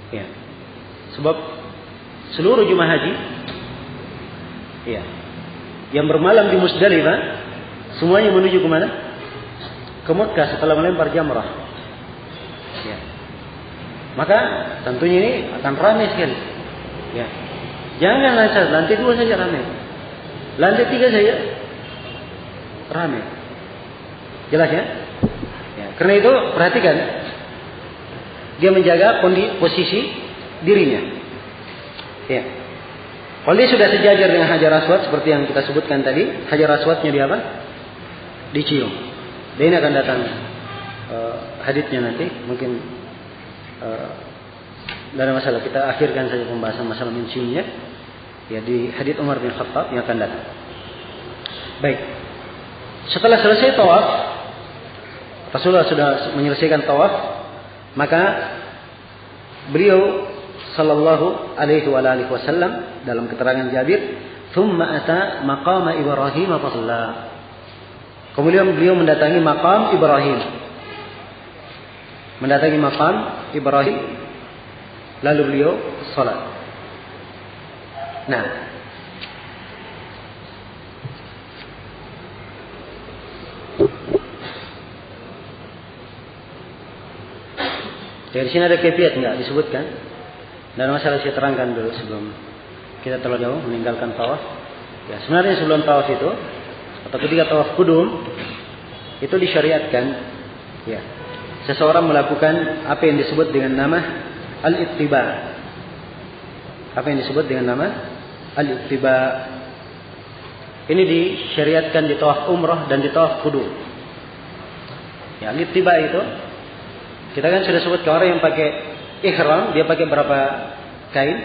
Ya. Sebab seluruh jemaah haji ya, yang bermalam di Musdalifah semuanya menuju ke mana? Ke Mekah setelah melempar jamrah. Ya. Maka tentunya ini akan ramai sekali. Ya. Jangan lantai 2 saja ramai. Lantai 3 saja ramai. Jelas ya? Ya? Karena itu perhatikan, dia menjaga posisi dirinya. Ya. Kalau dia sudah sejajar dengan Hajar Aswad seperti yang kita sebutkan tadi, Hajar Aswadnya dia apa? Dicium. Dan ini akan datang haditsnya nanti. Mungkin tidak ada masalah. Kita akhirkan saja pembahasan masalah menciumnya. Ya, di hadits Umar bin Khattab yang akan datang. Baik. Setelah selesai tawaf, Rasulullah sudah menyelesaikan tawaf, maka beliau sallallahu alaihi wasallam dalam keterangan Jabir, "Tsumma ata maqam Ibrahim fa shalla." Kemudian beliau mendatangi maqam Ibrahim. Mendatangi maqam Ibrahim, lalu beliau salat. Nah, dari sini ada kefiat nggak disebutkan? Dan masalah saya terangkan dulu sebelum kita terlalu jauh meninggalkan tawaf. Ya, sebenarnya sebelum tawaf itu atau ketika tawaf kudum itu disyariatkan, ya, seseorang melakukan apa yang disebut dengan nama al-ittiba. Apa yang disebut dengan nama al-ittiba. Ini disyariatkan di tawaf umrah dan di tawaf kudum. Ya, al-ittiba itu kita kan sudah sebut ke orang yang pakai ihram, dia pakai berapa kain?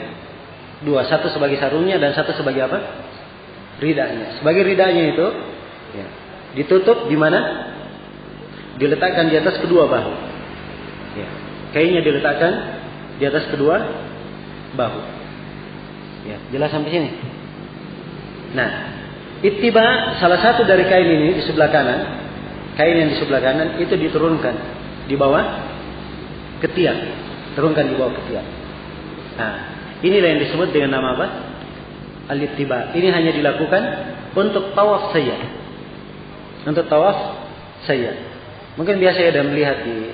Dua, satu sebagai sarungnya dan satu sebagai apa? Ridanya. Sebagai ridanya itu, ya, ditutup di mana? Diletakkan di atas kedua bahu. Ya, kainnya diletakkan di atas kedua bahu. Ya, jelas sampai sini. Nah, ittiba salah satu dari kain ini di sebelah kanan, kain yang di sebelah kanan itu diturunkan di bawah ketiak, turunkan di bawah ketiak. Nah, inilah yang disebut dengan nama apa? Al-ittiba. Ini hanya dilakukan untuk tawaf saja. Untuk tawaf saja. Mungkin biasa ada melihat di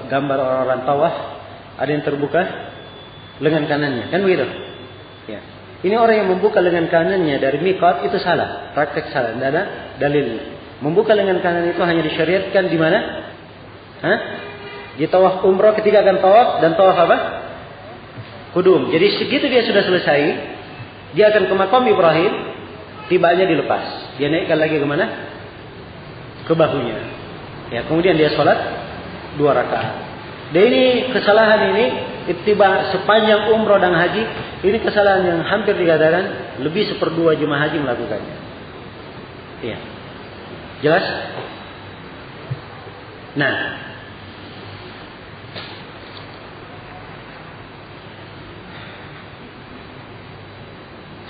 gambar orang-orang tawaf, ada yang terbuka lengan kanannya, kan begitu? Ya. Ini orang yang membuka lengan kanannya dari miqat itu salah, praktek salah, tidak ada dalilnya. Membuka lengan kanan itu hanya disyariatkan di mana? Di tawaf umrah ketika akan tawaf dan tawaf apa? Kudum. Jadi segitu dia sudah selesai, dia akan ke makam Ibrahim, tibanya dilepas. Dia naikkan lagi ke mana? Ke bahunya. Ya, kemudian dia sholat 2 rakaat. Dan ini kesalahan ini ittiba sepanjang umrah dan haji, ini kesalahan yang hampir dikatakan lebih 1/2 jemaah haji melakukannya. Iya. Jelas? Nah,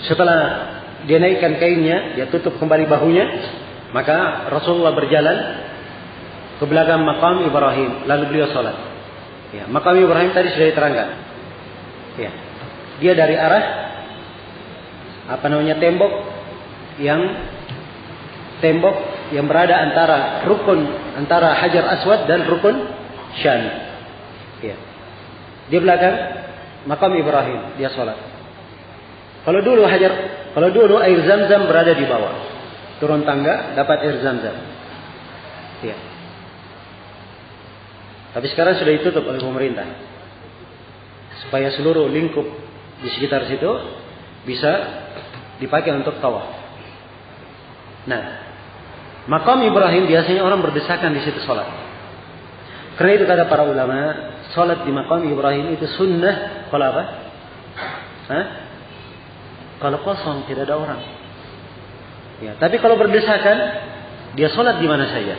setelah dia naikkan kainnya, dia tutup kembali bahunya, maka Rasulullah berjalan ke belakang makam Ibrahim, lalu beliau sholat. Ya, makam Ibrahim tadi sudah diterangkan. Ya, dia dari arah tembok yang berada antara Hajar Aswad dan Rukun Syami. Ya. Di belakang makam Ibrahim dia sholat. Kalau dulu air Zam-Zam berada di bawah, turun tangga dapat air Zam-Zam. Ya. Tapi sekarang sudah ditutup oleh pemerintah supaya seluruh lingkup di sekitar situ bisa dipakai untuk tawaf. Nah, makam Ibrahim biasanya orang berdesakan di situ sholat. Karena itu kata para ulama, sholat di makam Ibrahim itu sunnah kalau apa? Kalau kosong tidak ada orang. Ya, tapi kalau berdesakan, dia sholat di mana saja.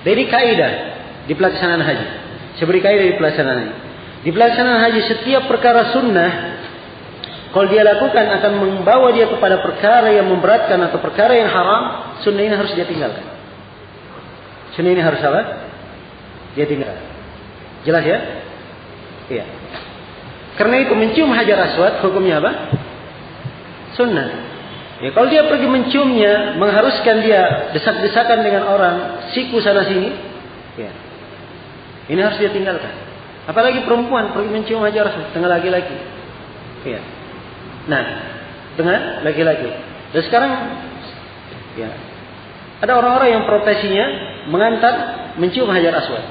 Jadi kaidah di pelaksanaan haji. Saya beri kaidah di pelaksanaan haji. Di pelaksanaan haji setiap perkara sunnah, kalau dia lakukan akan membawa dia kepada perkara yang memberatkan atau perkara yang haram, sunnah ini harus dia tinggalkan. Sunnah ini harus apa? Dia tinggalkan. Jelas ya? Iya. Karena itu mencium Hajar Aswad hukumnya apa? Sunnah. Ya, kalau dia pergi menciumnya, mengharuskan dia desak-desakan dengan orang, siku sana sini, ya, ini harus dia tinggalkan. Apalagi perempuan pergi mencium Hajar Aswad tengah laki-laki. Ya. Nah, tengah laki-laki. Dan sekarang, ya, ada orang-orang yang profesinya mengantar mencium Hajar Aswad.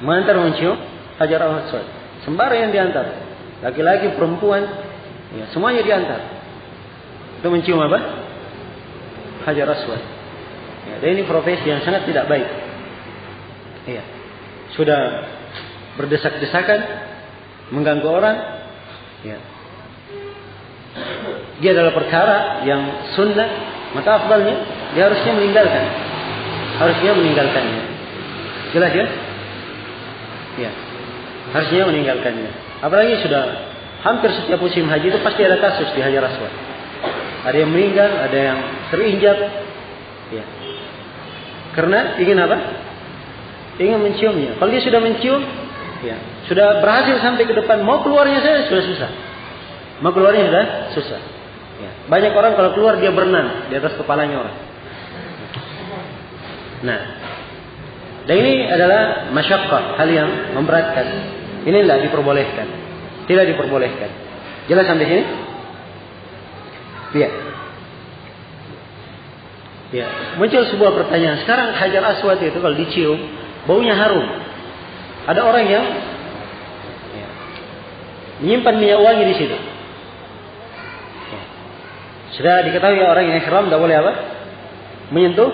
Mengantar mencium Hajar Aswad. Sembara yang diantar. Laki-laki, perempuan, ya, semuanya diantar. Itu mencium apa? Hajar Aswad. Ya, dan ini profesi yang sangat tidak baik. Ya. Sudah berdesak-desakan, mengganggu orang. Ya. Dia adalah perkara yang sunnah, maka afdalnya dia harusnya meninggalkan. Harusnya meninggalkannya. Jelas ya? Ya. Harusnya meninggalkannya. Apalagi sudah hampir setiap musim haji itu pasti ada kasus di Hajar Aswad. Ada yang meninggal, ada yang terinjak. Ya. Karena ingin apa? Ingin menciumnya. Kalau dia sudah mencium, ya, Sudah berhasil sampai ke depan, mau keluarnya saya sudah susah. Mau keluarnya sudah susah. Ya. Banyak orang kalau keluar dia berenang di atas kepalanya orang. Nah, dan ini adalah masyaqqah, hal yang memberatkan. Ini tidak diperbolehkan. Tidak diperbolehkan. Jelas sampai sini? Ya. Ya, muncul sebuah pertanyaan. Sekarang Hajar Aswad itu kalau dicium, baunya harum. Ada orang yang menyimpan minyak wangi di situ. Ya. Sudah diketahui orang yang ihram tidak boleh apa? Menyentuh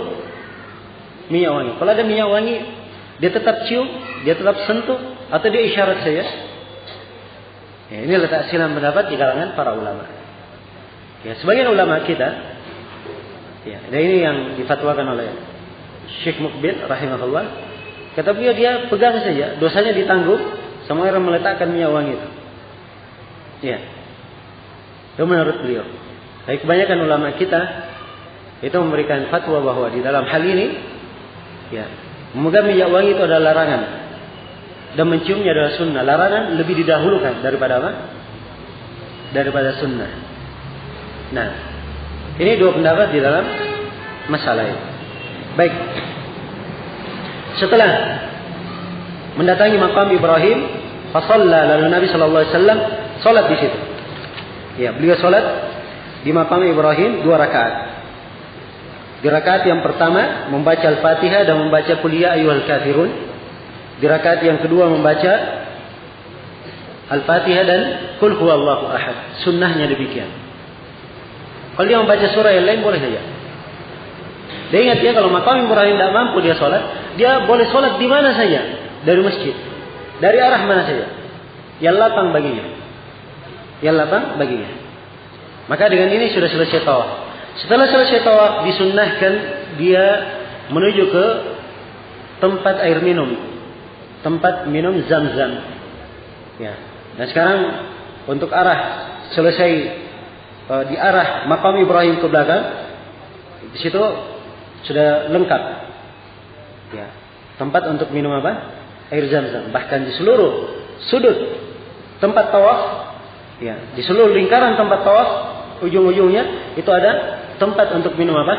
minyak wangi. Kalau ada minyak wangi, dia tetap cium, dia tetap sentuh, atau dia isyarat saja. Ya, ini letak silam pendapat di kalangan para ulama. Ya, sebagian ulama kita, ya, dan ini yang difatwakan oleh Syekh Mukbil rahimahullah, kata beliau dia pegang saja, dosanya ditanggung sama orang meletakkan minyak wangi itu. Ya, itu menurut beliau. Tapi kebanyakan ulama kita itu memberikan fatwa bahwa di dalam hal ini, ya, memegang minyak wangi itu adalah larangan dan menciumnya adalah sunnah. Larangan lebih didahulukan daripada apa? Daripada sunnah. Nah, ini dua pendapat di dalam masalah ini. Baik. Setelah mendatangi makam Ibrahim, fasalla, lalu Nabi sallallahu alaihi wasallam salat di situ. Ya, beliau salat di makam Ibrahim 2 rakaat. Di rakaat yang pertama membaca Al-Fatihah dan membaca Qul ya ayyuhal kafirun. Di rakaat yang kedua membaca Al-Fatihah dan Qul huwallahu ahad. Sunnahnya demikian. Kalau dia membaca surah yang lain boleh saja. Dia ingat ya, kalau makam Ibrahim tidak mampu dia sholat, dia boleh sholat di mana saja dari masjid, dari arah mana saja, yang lapang baginya, yang lapang baginya. Maka dengan ini sudah selesai tawaf. Setelah selesai tawaf, disunnahkan dia menuju ke tempat air minum, tempat minum Zam-Zam. Ya. Dan sekarang untuk arah selesai di arah makam Ibrahim ke belakang, di situ sudah lengkap. Ya. Tempat untuk minum apa? Air Zam-Zam. Bahkan di seluruh sudut tempat tawaf, ya, di seluruh lingkaran tempat tawaf, ujung-ujungnya itu ada tempat untuk minum apa?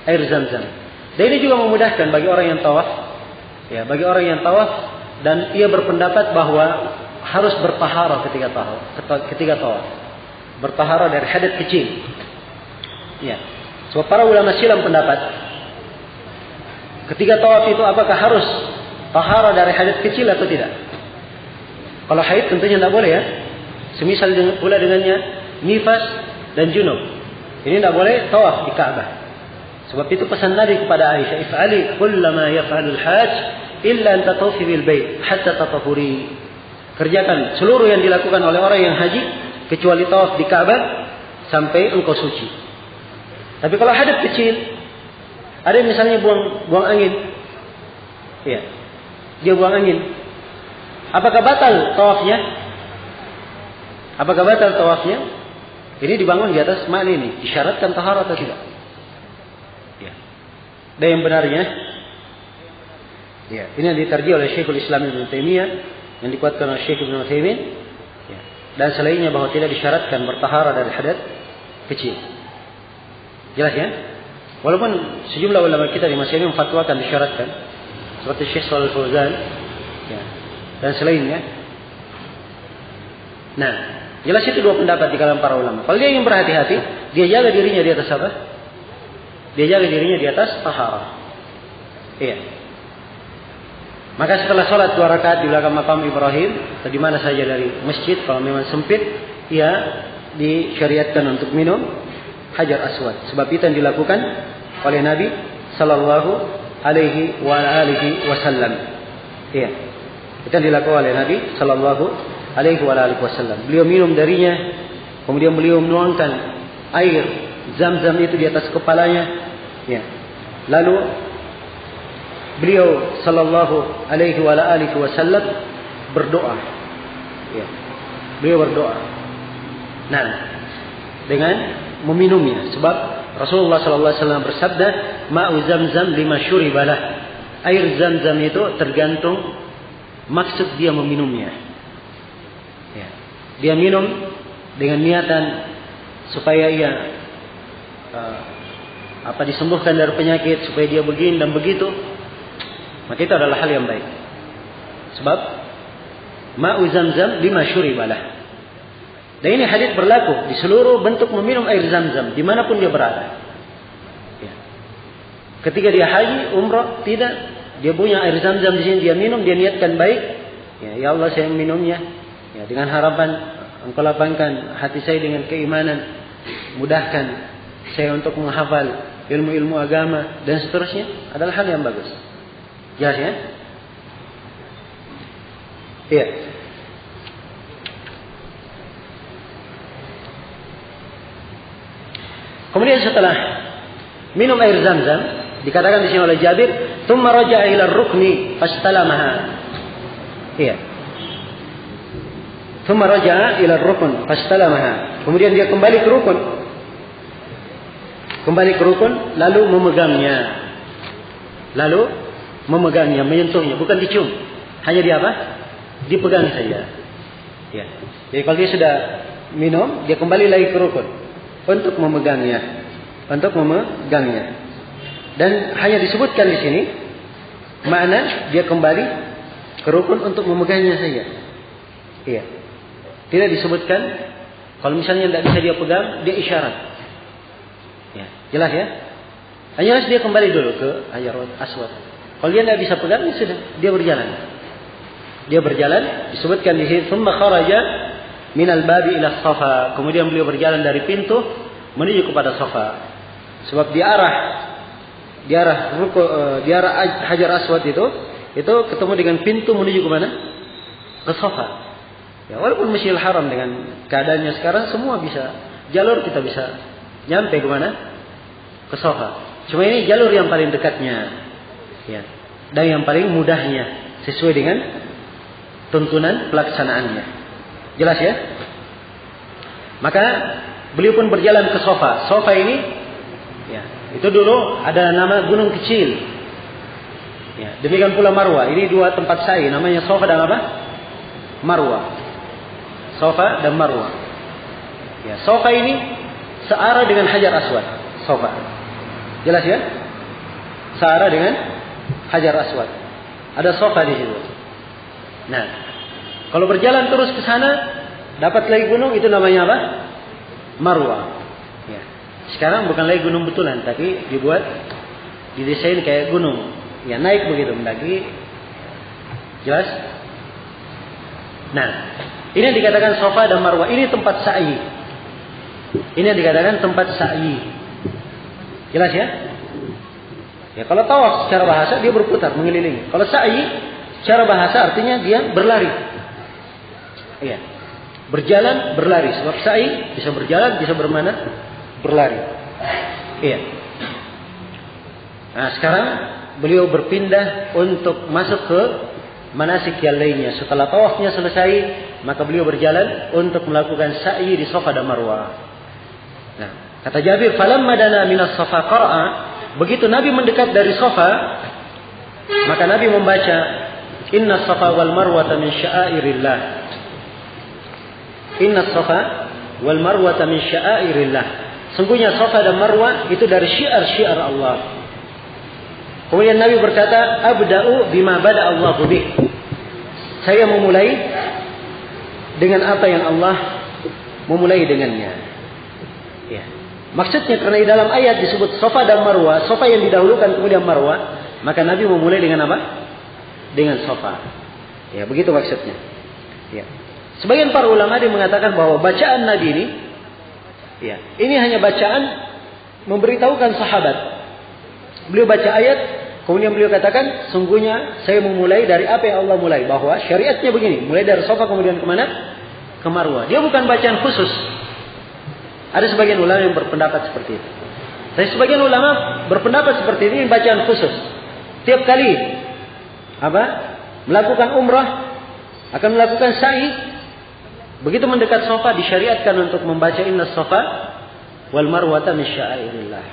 Air Zam-Zam. Dan ini juga memudahkan bagi orang yang tawaf, ya, bagi orang yang tawaf dan ia berpendapat bahwa harus bertaharah ketika tawaf. Bertaharah dari hadas kecil. Ya. Sebab para ulama silam pendapat ketika tawaf itu apakah harus taharah dari hadas kecil atau tidak? Kalau haid tentunya tidak boleh ya. Semisal pula dengannya nifas dan junub. Ini tidak boleh tawaf di Ka'bah. Sebab itu pesan Nabi kepada Aisyah, "If'ali kullama yaf'alul hajj illa an tatufi bil bait hatta tatahuri." Kerjakan seluruh yang dilakukan oleh orang yang haji kecuali tawaf di Ka'bah sampai engkau suci. Tapi kalau hadas kecil, ada yang misalnya buang angin. Ya. Dia buang angin. Apakah batal tawafnya? Apakah batal tawafnya? Ini dibangun di atas makna ini. Disyaratkan taharah atau tidak? Ya. Dan yang benarnya, ya, ini yang diterjih oleh Syekhul Islam Ibn Taimiyah, yang dikuatkan oleh Syekh Ibn Utsaimin, ya, dan selainnya bahwa tidak disyaratkan bertaharah dari hadas kecil. Jelas ya? Walaupun sejumlah ulama kita di masa ini memfatwakan disyaratkan, seperti Syekh Shalal Fauzan, ya, dan selainnya. Nah, jelas itu dua pendapat di kalangan para ulama. Kalau dia ingin berhati-hati, dia jaga dirinya di atas apa? Dia jaga dirinya di atas taharah. Iya. Maka setelah sholat 2 rakaat di belakang makam Ibrahim, atau di mana saja dari masjid, kalau memang sempit, ia disyariatkan untuk minum Hajar Aswad. Sebab itu yang dilakukan oleh Nabi Sallallahu Alaihi Wasallam. Iya. Itu yang dilakukan oleh Nabi Sallallahu Alaihi Wasallam. Beliau minum darinya, kemudian beliau menuangkan air Zam-Zam itu di atas kepalanya. Ya. Lalu beliau Sallallahu Alaihi Wasallam berdoa. Ya. Beliau berdoa. Nah, dengan meminumnya, sebab Rasulullah Sallallahu Alaihi Wasallam bersabda, "Ma'u Zam-Zam lima syuribalah." Air Zam-Zam itu tergantung maksud dia meminumnya. Ya. Dia minum dengan niatan supaya ia disembuhkan dari penyakit, supaya dia begini dan begitu, maka itu adalah hal yang baik. Sebab ma'u zamzam lima syuribalah. Dan ini hadis berlaku di seluruh bentuk meminum air zam-zam dimanapun dia berada. Ya. Ketika dia haji, umrah, tidak, dia punya air zam-zam di sini, dia minum, dia niatkan baik. Ya Allah, saya minumnya. Ya, dengan harapan Engkau lapangkan hati saya dengan keimanan, mudahkan saya untuk menghafal ilmu-ilmu agama dan seterusnya, adalah hal yang bagus. Jelas ya? Iya. Kemudian setelah minum air zam-zam, dikatakan di sini oleh Jabir, "Tsumma raja'a ila ar-rukni fastalamaha." Iya. "Tsumma raja'a ila ar-rukn fastalamaha." Kemudian dia kembali ke rukun. Kembali ke rukun lalu memegangnya. Lalu memegangnya, menyentuhnya, bukan dicium. Hanya dia apa? Dipegang saja. Ya. Jadi kalau dia sudah minum, dia kembali lagi ke rukun untuk memegangnya, dan hanya disebutkan di sini makna dia kembali ke rukun untuk memegangnya saja. Iya, tidak disebutkan kalau misalnya tidak bisa dia pegang, dia isyarat. Ya, jelas ya. Hanya dia kembali dulu ke Hajar Aswad. Kalau dia tidak bisa pegang, ya sudah, dia berjalan. Disebutkan di sini, "Tsumma kharaja minal babi ila Safa." Kemudian beliau berjalan dari pintu menuju kepada Safa. Sebab di arah Hajar Aswad itu ketemu dengan pintu menuju ke mana? Ke Safa. Ya, walaupun Masjidil Haram dengan keadaannya sekarang semua bisa jalur, kita bisa nyampe ke mana? Ke Safa. Cuma ini jalur yang paling dekatnya. Ya. Dan yang paling mudahnya sesuai dengan tuntunan pelaksanaannya. Jelas ya? Maka beliau pun berjalan ke Safa. Safa ini, ya, itu dulu ada nama gunung kecil. Ya, demikian pula Marwa. Ini dua tempat sa'i, namanya Safa dan apa? Marwa. Safa dan Marwa. Ya, Safa ini searah dengan Hajar Aswad. Safa. Jelas ya? Searah dengan Hajar Aswad. Ada Safa di situ. Nah, kalau berjalan terus ke sana, dapat lagi gunung, itu namanya apa? Marwa. Ya. Sekarang bukan lagi gunung betulan, tapi didesain kayak gunung. Ya, naik begitu, mendaki. Jelas? Nah, ini yang dikatakan Safa dan Marwa. Ini tempat sa'i. Ini yang dikatakan tempat sa'i. Jelas ya? Ya, kalau tawaf secara bahasa dia berputar, mengelilingi. Kalau sa'i secara bahasa artinya dia berlari. Iya. Berjalan, berlari. Sebab sa'i bisa berjalan, bisa bermana? Berlari. Iya. Nah, sekarang beliau berpindah untuk masuk ke manasik yang lainnya. Setelah tawafnya selesai, maka beliau berjalan untuk melakukan sa'i di Safa dan Marwa. Nah, kata Jabir, "Falamma dana minas Safa qara'a." Begitu Nabi mendekat dari Safa, maka Nabi membaca, "Inna Safa wal Marwata min sya'airillah." Inna Safa wal Marwata min sya'airillah. Sungguhnya Safa dan Marwa itu dari syiar-syiar Allah. Kemudian Nabi berkata, "Abda'u bima bada Allahu bih." Saya memulai dengan apa yang Allah memulai dengannya. Ya. Maksudnya karena di dalam ayat disebut Safa dan Marwa, Safa yang didahulukan kemudian Marwa, maka Nabi memulai dengan apa? Dengan Safa. Ya, begitu maksudnya. Ya. Sebagian para ulama dia mengatakan bahwa bacaan Nabi ini, ya, ini hanya bacaan memberitahukan sahabat. Beliau baca ayat, kemudian beliau katakan, sungguhnya saya memulai dari apa yang Allah mulai, bahwa syariatnya begini, mulai dari Safa kemudian kemana? Ke Marwa. Dia bukan bacaan khusus. Ada sebagian ulama yang berpendapat seperti itu. Tapi sebagian ulama berpendapat seperti ini bacaan khusus. Tiap kali melakukan umrah, akan melakukan sa'i, begitu mendekat Safa disyariatkan untuk membaca Inna Safa wal Marwata min sya'airillah.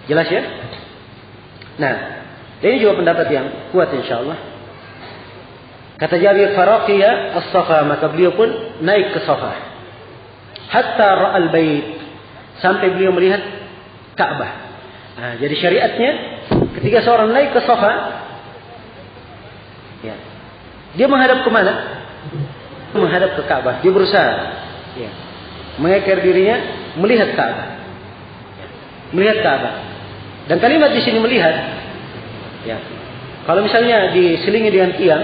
Jelas ya? Nah, ini juga pendapat yang kuat insyaallah. Kata Jabir, faraqiya as-safa, maka beliau pun naik ke safa. Hatta ra'al bait, sampai beliau melihat Ka'bah. Nah, jadi syariatnya ketika seorang naik ke safa, ya, dia menghadap kemana? Menghadap ke Ka'bah. Dia berusaha, ya, mengekor dirinya melihat Ka'bah. Ya, melihat Ka'bah. Dan kalimat di sini melihat, ya, kalau misalnya diselingi dengan tiang,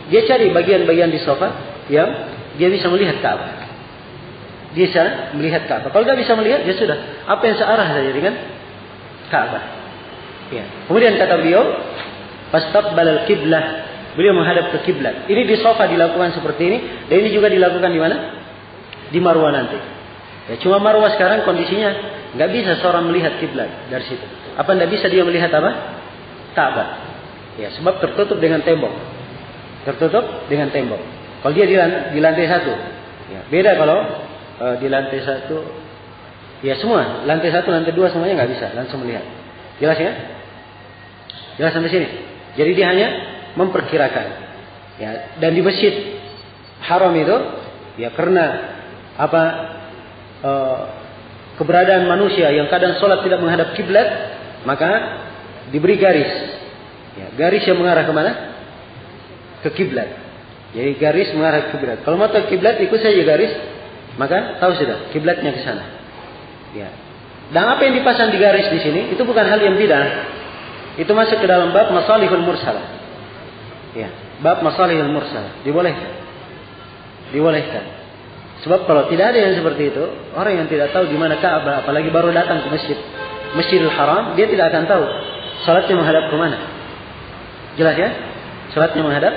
dia cari bagian-bagian di sofa yang dia bisa melihat Ka'bah. Dia bisa melihat Ka'bah. Kalau tidak bisa melihat, ya sudah, apa yang searah saja dengan Ka'bah. Ya. Kemudian kata beliau, fastaqbalal qiblah, beliau menghadap ke kiblat. Ini di sofa dilakukan seperti ini, dan ini juga dilakukan di mana? Di Marwah nanti. Ya, cuma Marwah sekarang kondisinya nggak bisa seorang melihat kiblat dari situ. Apa tidak bisa dia melihat apa? Ka'bah. Ya, sebab tertutup dengan tembok. Tertutup dengan tembok. Kalau dia di lantai satu, ya, beda kalau di lantai satu, ya semua lantai satu, lantai dua semuanya nggak bisa langsung melihat. Jelas ya? Jelas sampai sini. Jadi dia hanya memperkirakan. Ya, dan di masjid haram itu, ya karena apa? Keberadaan manusia yang kadang sholat tidak menghadap kiblat, maka diberi garis. Ya, garis yang mengarah kemana? Ke kiblat. Jadi garis mengarah ke kiblat. Kalau mau tahu kiblat, ikut saja garis, maka tahu sudah kiblatnya ke sana. Ya. Dan apa yang dipasang di garis di sini itu bukan hal yang bidah. Itu masuk ke dalam bab masalihul mursalah. Ya, bab masalihul mursalah. Dibolehkan. Dibolehkan. Sebab kalau tidak ada yang seperti itu, orang yang tidak tahu di mana Ka'bah, apalagi baru datang ke Masjidil Haram, dia tidak akan tahu salatnya menghadap ke mana. Jelas ya? Salatnya menghadap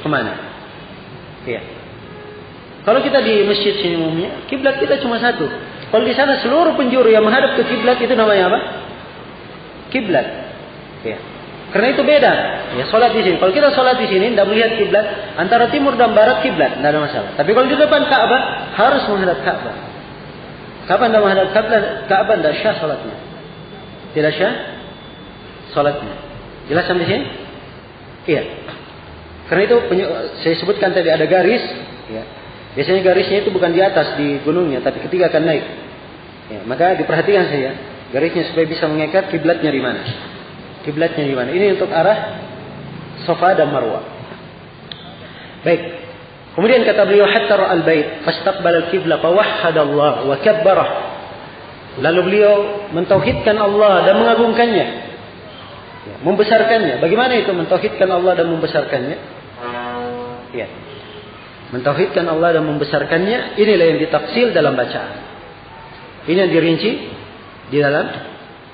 kemana? Iya. Kalau kita di masjid sini umumnya, kiblat kita cuma satu. Kalau di sana seluruh penjuru yang menghadap ke kiblat itu namanya apa? Kiblat. Iya. Karena itu beda. Ya, salat di sini. Kalau kita salat di sini tidak melihat kiblat, antara timur dan barat kiblat, tidak ada masalah. Tapi kalau di depan Ka'bah harus menghadap Ka'bah. Kapan tidak menghadap Ka'bah tidak syah salatnya. Tidak syah salatnya. Jelas sampai sini? Iya. Karena itu saya sebutkan tadi ada garis, ya. Biasanya garisnya itu bukan di atas di gunungnya, tapi ketika akan naik. Ya, maka diperhatikan saja garisnya supaya bisa mengikat kiblatnya di mana. Kiblatnya di mana? Ini untuk arah Safa dan Marwah. Baik. Kemudian kata beliau hatta ra'al bait fastaqbala al-qibla fa wahhada Allah wa kabbara. Lalu beliau mentauhidkan Allah dan mengagungkannya. Ya, membesarkannya. Bagaimana itu mentauhidkan Allah dan membesarkannya? Ya. Mentauhidkan Allah dan membesarkannya, inilah yang ditafsil dalam bacaan. Ini yang dirinci di dalam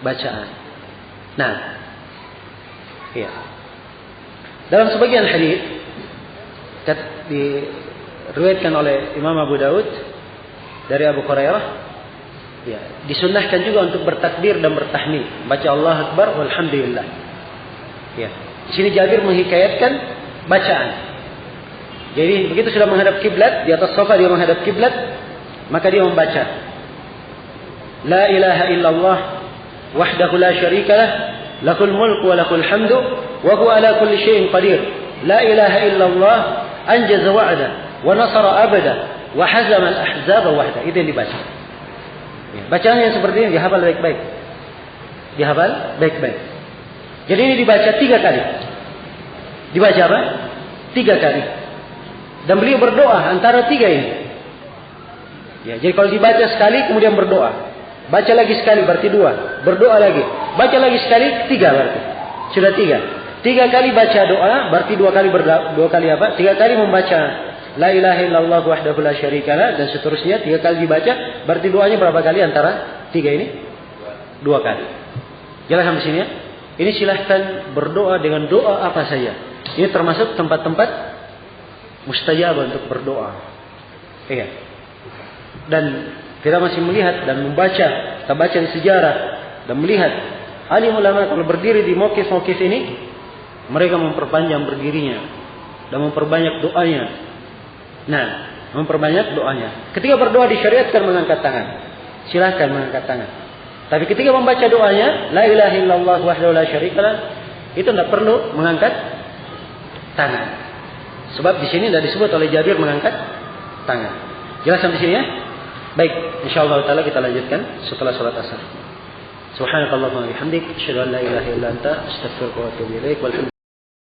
bacaan. Nah, ya. Dalam sebagian hadis diriwayatkan oleh Imam Abu Daud dari Abu Hurairah, ya, disunnahkan juga untuk bertakbir dan bertahmid, baca Allah Akbar walhamdulillah. Ya. Di sini Jabir menghikayatkan bacaan. Jadi begitu sudah menghadap kiblat, di atas sofa dia menghadap kiblat, maka dia membaca La ilaha illallah wahdahu la syarikalah lahul mulku wa lahul hamdu wa huwa ala kulli syai'in qadir. La ilaha illallah anjaza wa'da wa nasara abada wa hazama al-ahzaba wahda. Itu yang dibaca. Ya, bacaan yang seperti ini dihafal baik-baik. Dihafal baik-baik. Jadi ini dibaca 3 kali. Dibaca apa? 3 kali. Dan beliau berdoa antara 3 ini. Ya, jadi kalau dibaca sekali kemudian berdoa, baca lagi sekali berarti 2, berdoa lagi, baca lagi sekali 3 berarti sudah 3. 3 kali baca doa berarti 2 kali berdoa, 2 kali apa? 3 kali membaca La ilaha illallah wahdahu la syarikalah dan seterusnya 3 kali dibaca berarti doanya berapa kali antara 3 ini? 2 kali. Jelas sampai sini ya? Ini silahkan berdoa dengan doa apa saja. Ini termasuk tempat-tempat mustajab untuk berdoa. Iya. Dan kita masih melihat dan membaca, kita baca sejarah dan melihat alim ulama kalau berdiri di mauqif-mauqif ini, mereka memperpanjang berdirinya dan memperbanyak doanya. Nah, memperbanyak doanya. Ketika berdoa disyariatkan mengangkat tangan. Silakan mengangkat tangan. Tapi ketika membaca doanya, la ilaha illallah wahdahu la syarikalah, itu tidak perlu mengangkat tangan. Sebab di sini tidak disebut oleh Jabir mengangkat tangan. Jelas sampai sini ya? Baik, insyaallah taala kita lanjutkan setelah salat asar. Subhanakallahumma wa bihamdik, asyhadu an la ilaha illa anta, astaghfiruka wa atubu ilaik.